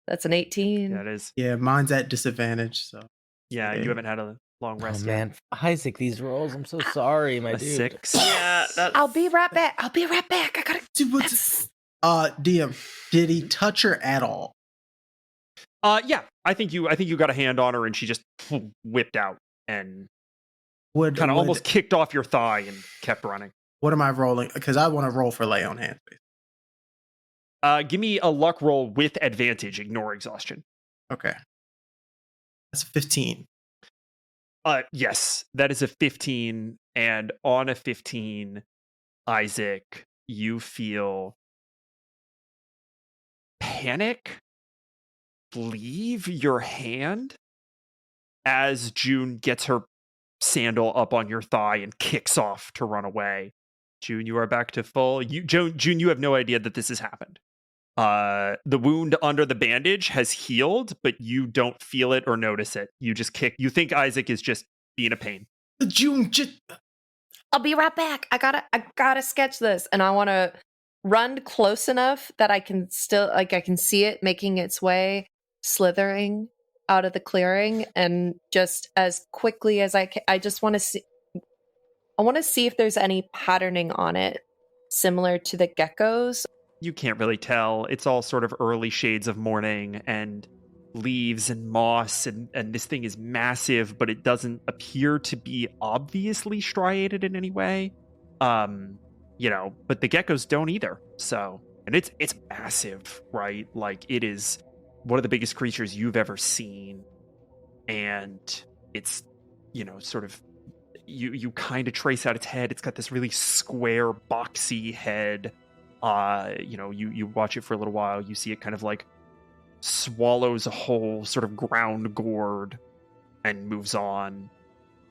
That's an 18. Yeah, it is. Yeah, mine's at disadvantage. So yeah, you haven't had a long rest. Oh man, Isaac, these rolls. I'm so sorry, my a dude. 6. Yeah, that's... I'll be right back. I gotta. DM, did he touch her at all? Yeah, I think you got a hand on her, and she just whipped out and kind of almost kicked off your thigh and kept running. What am I rolling? Because I want to roll for lay on hands. Give me a luck roll with advantage. Ignore exhaustion. Okay. That's 15. Yes, that is a 15. And on a 15, Isaac, you feel panic leave your hand as June gets her sandal up on your thigh and kicks off to run away. June, you are back to full. June, you have no idea that this has happened. The wound under the bandage has healed, but you don't feel it or notice it. You just kick. You think Isaac is just being a pain. June, I'll be right back. I gotta sketch this, and I want to run close enough that I can I can see it making its way, slithering out of the clearing, and just as quickly as I can. I just want to see. I want to see if there's any patterning on it, similar to the geckos. You can't really tell. It's all sort of early shades of morning and leaves and moss, and this thing is massive, but it doesn't appear to be obviously striated in any way. But the geckos don't either. So, and it's massive, right? Like, it is one of the biggest creatures you've ever seen, and it's sort of you kind of trace out its head. It's got this really square, boxy head. You watch it for a little while. You see it kind of like swallows a whole sort of ground gourd and moves on.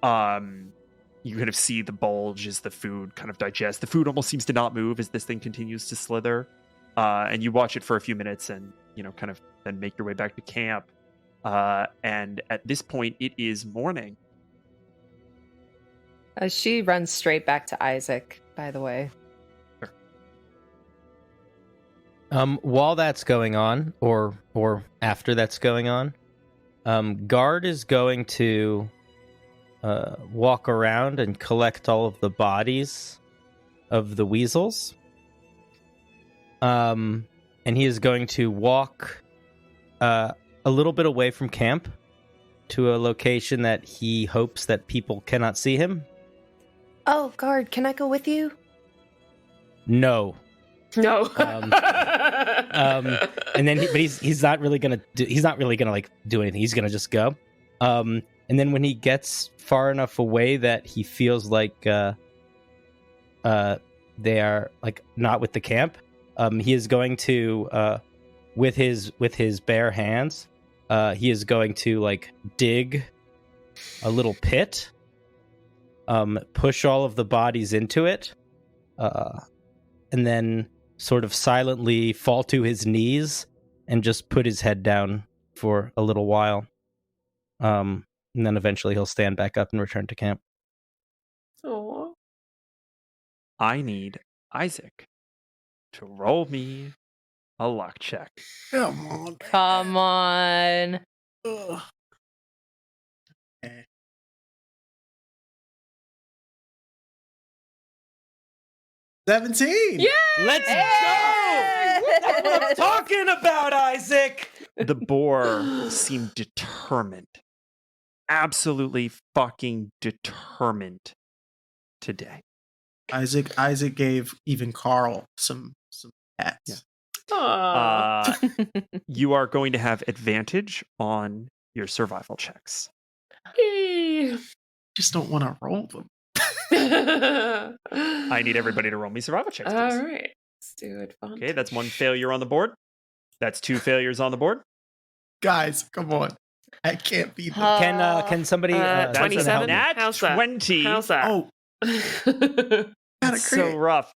You kind of see the bulge as the food kind of digests. The food almost seems to not move as this thing continues to slither. And you watch it for a few minutes and, kind of then make your way back to camp. And at this point, it is morning. She runs straight back to Isaac, by the way. While that's going on, or after that's going on, Guard is going to walk around and collect all of the bodies of the weasels. And he is going to walk a little bit away from camp to a location that he hopes that people cannot see him. Oh, Guard, can I go with you? No. No. And then, he's not really gonna do. He's not really gonna like do anything. He's gonna just go. And then when he gets far enough away that he feels like they are like not with the camp, he is going to with his bare hands, he is going to like dig a little pit, push all of the bodies into it, and then sort of silently fall to his knees and just put his head down for a little while. And then eventually he'll stand back up and return to camp. Aww. I need Isaac to roll me a luck check. Come on. Come on. Ugh. Okay. 17. Yeah! Let's go! That's what I'm talking about, Isaac! The boar seemed determined. Absolutely fucking determined today. Isaac gave even Carl some pats. Yeah. Aww. You are going to have advantage on your survival checks. Yay. Just don't want to roll them. I need everybody to roll me survival checks, please. All right. Let's do it. Okay, that's 1 failure on the board. That's 2 failures on the board. Guys, come on. I can't beat them. Can somebody? That's 27? Nat How's that? 20. How's that? Oh, got a So crit. rough.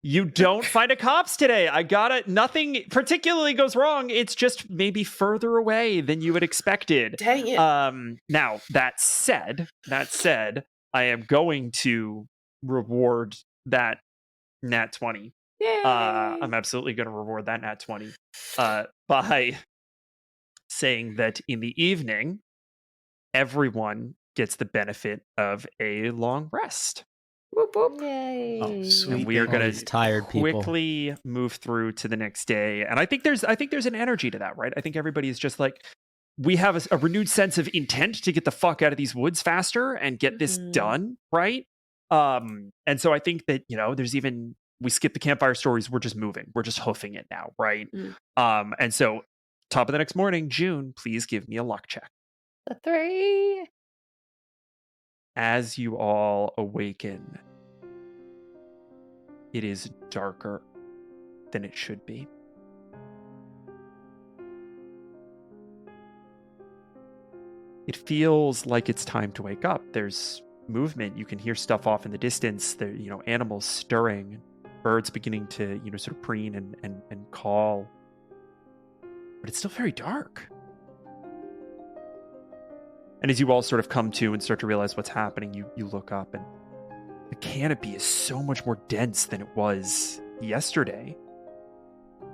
You don't find a copse today. I got it. Nothing particularly goes wrong. It's just maybe further away than you had expected. Dang it. Now that said, I am going to reward that nat 20. Yay. I'm absolutely going to reward that nat 20 by saying that in the evening, everyone gets the benefit of a long rest. Whoop, whoop. Yay. Oh, sweet. And we are All going these to tired people. quickly move through to the next day. And I think there's an energy to that, right? I think everybody is just like, we have a renewed sense of intent to get the fuck out of these woods faster and get this done, right? And so I think that, there's even, we skip the campfire stories, we're just moving. We're just hoofing it now, right? And so top of the next morning, June, please give me a luck check. A 3. As you all awaken, it is darker than it should be. It feels like it's time to wake up. There's movement. You can hear stuff off in the distance. There, animals stirring, birds beginning to, sort of preen and call. But it's still very dark. And as you all sort of come to and start to realize what's happening, you look up and the canopy is so much more dense than it was yesterday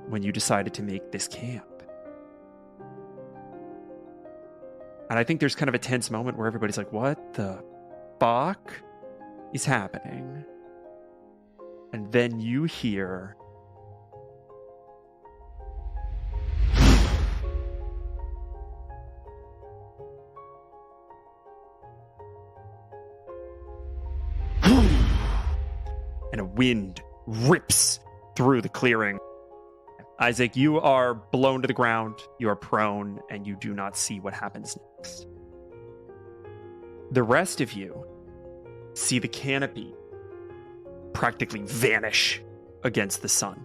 when you decided to make this camp. And I think there's kind of a tense moment where everybody's like, what the fuck is happening? And then you hear and a wind rips through the clearing. Isaac, you are blown to the ground, you are prone, and you do not see what happens next. The rest of you see the canopy practically vanish against the sun.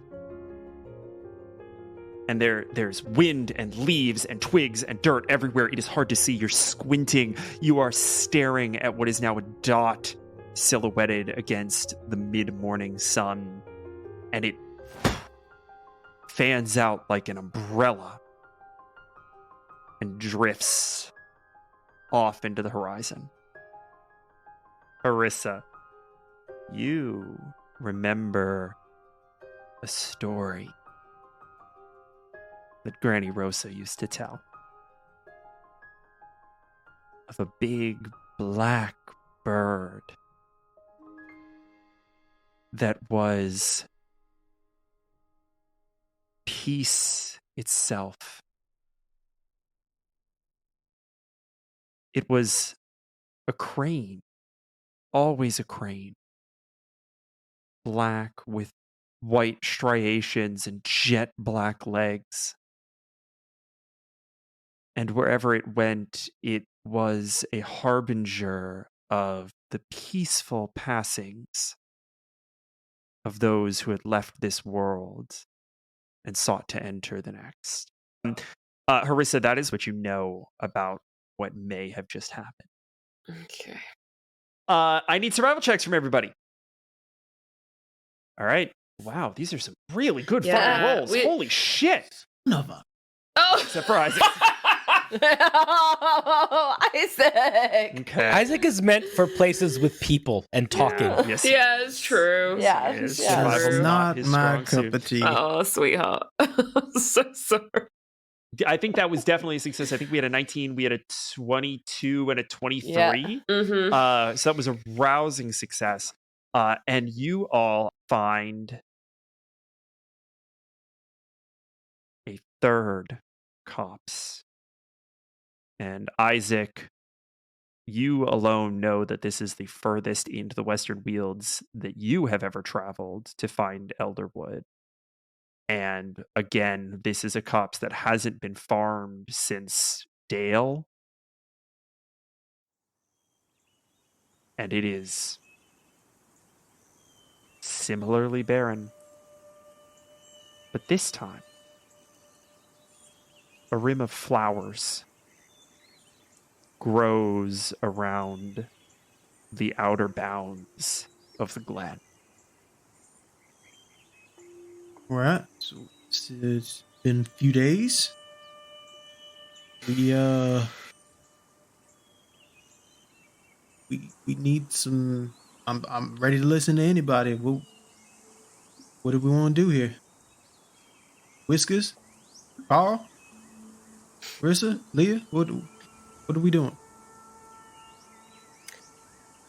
And there's wind and leaves and twigs and dirt everywhere. It is hard to see. You're squinting. You are staring at what is now a dot silhouetted against the mid-morning sun. And it fans out like an umbrella and drifts off into the horizon. Harissa, you remember a story that Granny Rosa used to tell of a big black bird that was peace itself. It was a crane, always a crane, black with white striations and jet black legs. And wherever it went, it was a harbinger of the peaceful passings of those who had left this world and sought to enter the next. Harissa, that is what you know about what may have just happened. Okay. I need survival checks from everybody. All right. Wow, these are some really good fucking rolls. Holy shit. Nova. Oh! Except for Isaac. Oh, Isaac. Okay. Isaac is meant for places with people and talking. Yeah, yes. Yeah, it's true. Yeah, Yes, yeah. survival's That's not his my strong cup suit. of tea. Oh, sweetheart. So sorry. I think that was definitely a success. I think we had a 19, we had a 22, and a 23. Yeah. Mm-hmm. So that was a rousing success. And you all find a third copse. And Isaac, you alone know that this is the furthest into the Western Wealds that you have ever traveled to find elderwood. And again, this is a copse that hasn't been farmed since Dale. And it is similarly barren. But this time, a rim of flowers grows around the outer bounds of the glen. All right. So it's been a few days. We need some. I'm ready to listen to anybody. What do we want to do here? Whiskers, Carl, Rissa, Leah. What are we doing?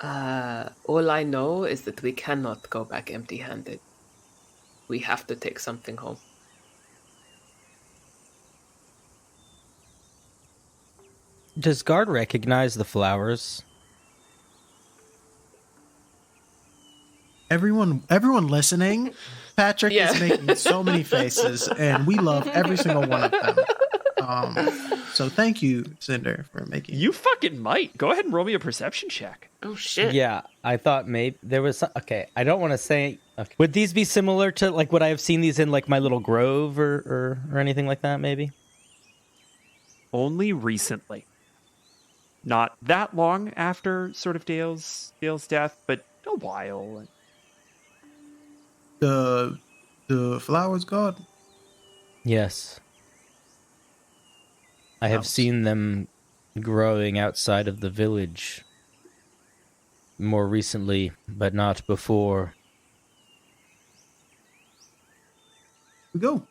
All I know is that we cannot go back empty-handed. We have to take something home. Does Guard recognize the flowers? Everyone listening, Patrick is making so many faces, and we love every single one of them. So thank you, Cinder, for making. You fucking might. Go ahead and roll me a perception check. Oh, shit. Yeah, I thought maybe there was. Okay, I don't want to say. Okay. Would these be similar to like what I have seen these in, like my little grove or anything like that? Maybe. Only recently. Not that long after sort of Dale's death, but a while. The flowers god. Yes. I have seen them growing outside of the village more recently, but not before. Here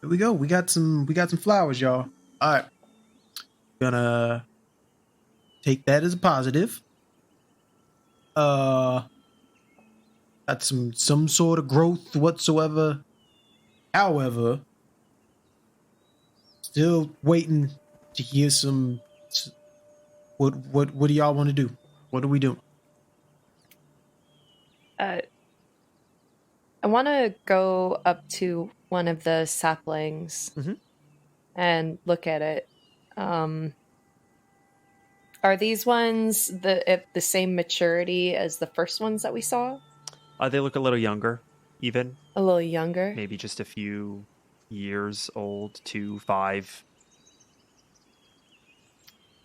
we go. We got some flowers, y'all. All right. Gonna take that as a positive. Got some sort of growth whatsoever. However, still waiting to hear some. What do y'all want to do? What are we doing? I want to go up to one of the saplings Mhm. and look at it. Are these ones at the same maturity as the first ones that we saw? They look a little younger, even. A little younger? Maybe just a few years old, 2, 5.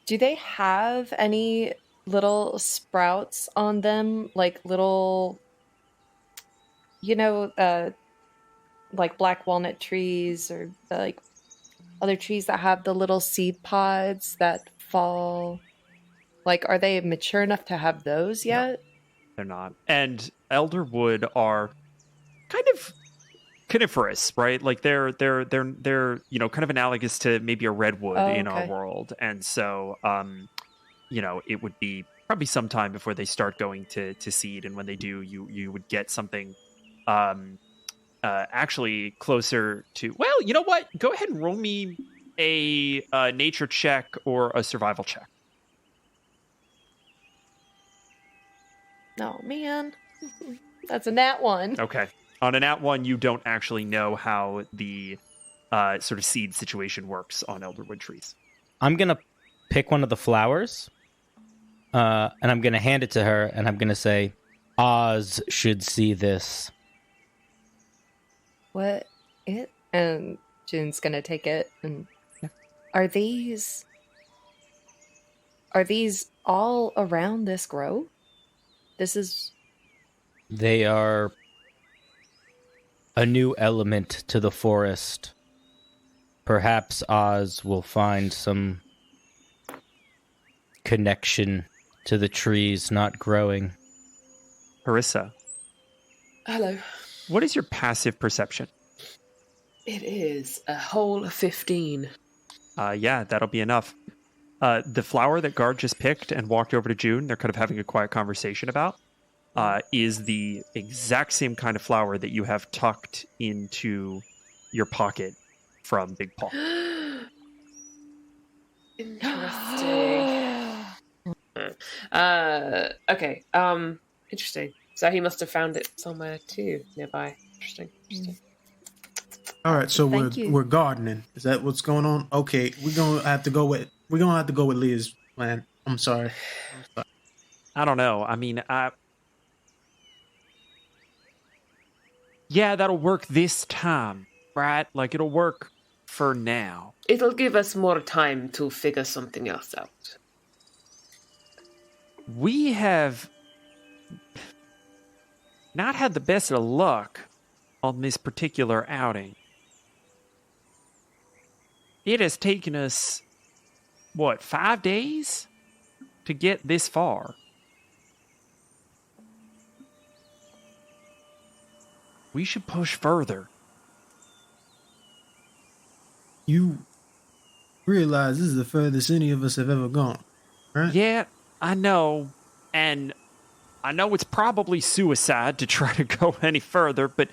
Do they have any little sprouts on them? Like little, like black walnut trees or like other trees that have the little seed pods that fall? Like, are they mature enough to have those No. yet? They're not. And elderwood are kind of coniferous, right? Like they're kind of analogous to maybe a redwood in our Okay. world. And so it would be probably some time before they start going to seed, and when they do, you would get something actually closer to, well, you know what? Go ahead and roll me a nature check or a survival check. Oh, man. That's a nat one. Okay. On a nat one, you don't actually know how the sort of seed situation works on elderwood trees. I'm going to pick one of the flowers, and I'm going to hand it to her, and I'm going to say, Oz should see this. What? It? And June's gonna take it. And are these all around this grove? This is... They are a new element to the forest. Perhaps Oz will find some connection to the trees not growing. Harissa, Hello. what is your passive perception? It is a whole 15. Yeah, that'll be enough. The flower that Guard just picked and walked over to June, they're kind of having a quiet conversation about, is the exact same kind of flower that you have tucked into your pocket from Big Paul. Interesting. Okay. Interesting. So he must have found it somewhere too nearby. Interesting. All right, so Thank you. we're gardening. Is that what's going on? Okay, we're gonna have to go with Leah's plan. I'm sorry. I don't know. I mean, yeah, that'll work this time, right? Like, it'll work for now. It'll give us more time to figure something else out. We have not had the best of luck on this particular outing. It has taken us, 5 days to get this far? We should push further. You realize this is the furthest any of us have ever gone, right? Yeah, I know. And I know it's probably suicide to try to go any further, but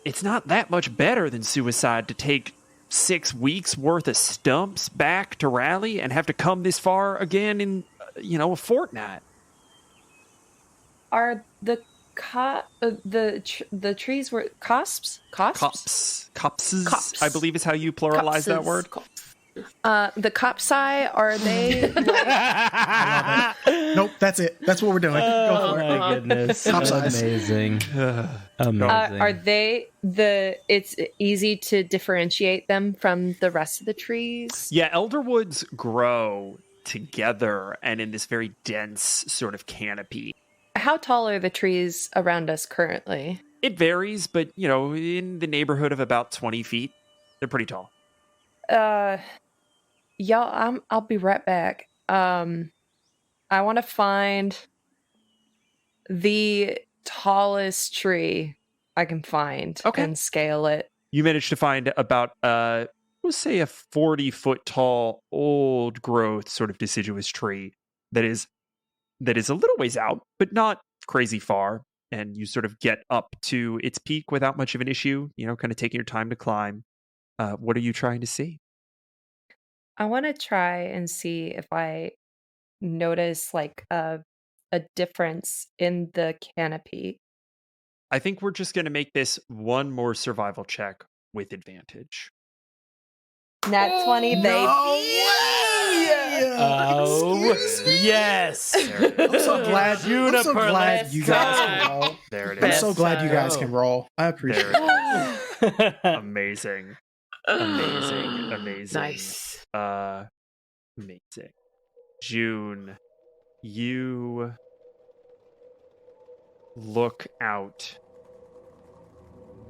it's not that much better than suicide to take 6 weeks worth of stumps back to rally and have to come this far again in, a fortnight. Are the trees were copses? Copses, Copse. I believe is how you pluralize that word. The copsi, are they... Nope, that's it. That's what we're doing. Go Oh for it. my goodness. Top size. Amazing. Amazing. are they it's easy to differentiate them from the rest of the trees? Yeah, elderwoods grow together and in this very dense sort of canopy. How tall are the trees around us currently? It varies, but, in the neighborhood of about 20 feet. They're pretty tall. Y'all, I'll be right back. I want to find the tallest tree I can find and scale it. You managed to find about, we'll say a 40-foot tall, old growth sort of deciduous tree that is a little ways out, but not crazy far. And you sort of get up to its peak without much of an issue, kind of taking your time to climb. What are you trying to see? I want to try and see if I notice like a difference in the canopy. I think we're just going to make this one more survival check with advantage. Nat 20, baby. Oh, Excuse me? yes. I'm so glad you guys can roll. There it I'm is. so glad you guys can roll. I appreciate There it. Amazing. Amazing. Nice. Amazing. June, you look out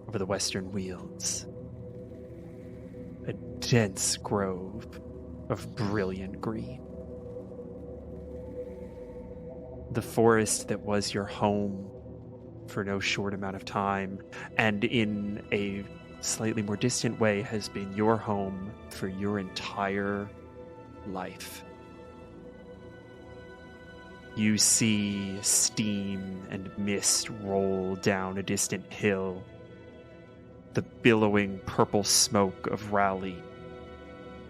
over the western Wealds. A dense grove of brilliant green. The forest that was your home for no short amount of time, and in a slightly more distant way has been your home for your entire life. You see steam and mist roll down a distant hill, the billowing purple smoke of Raleigh,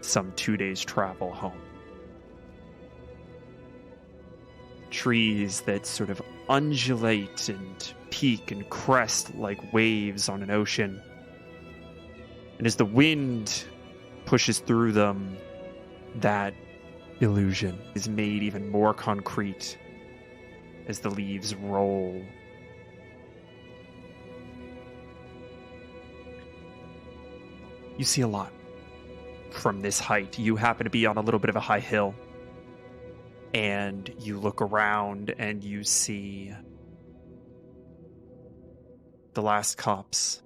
some 2 days' travel home. Trees that sort of undulate and peak and crest like waves on an ocean. And as the wind pushes through them, that illusion is made even more concrete as the leaves roll. You see a lot from this height. You happen to be on a little bit of a high hill, and you look around and you see the last copse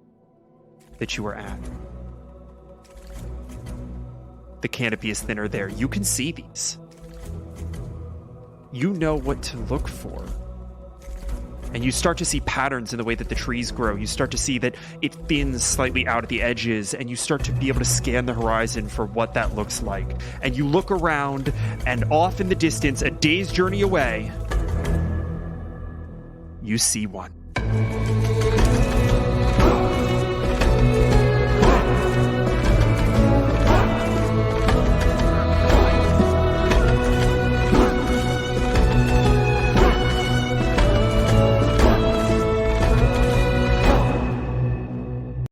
that you were at. The canopy is thinner there. You can see these. You know what to look for. And you start to see patterns in the way that the trees grow. You start to see that it thins slightly out at the edges, and you start to be able to scan the horizon for what that looks like. And you look around, and off in the distance, a day's journey away, you see one.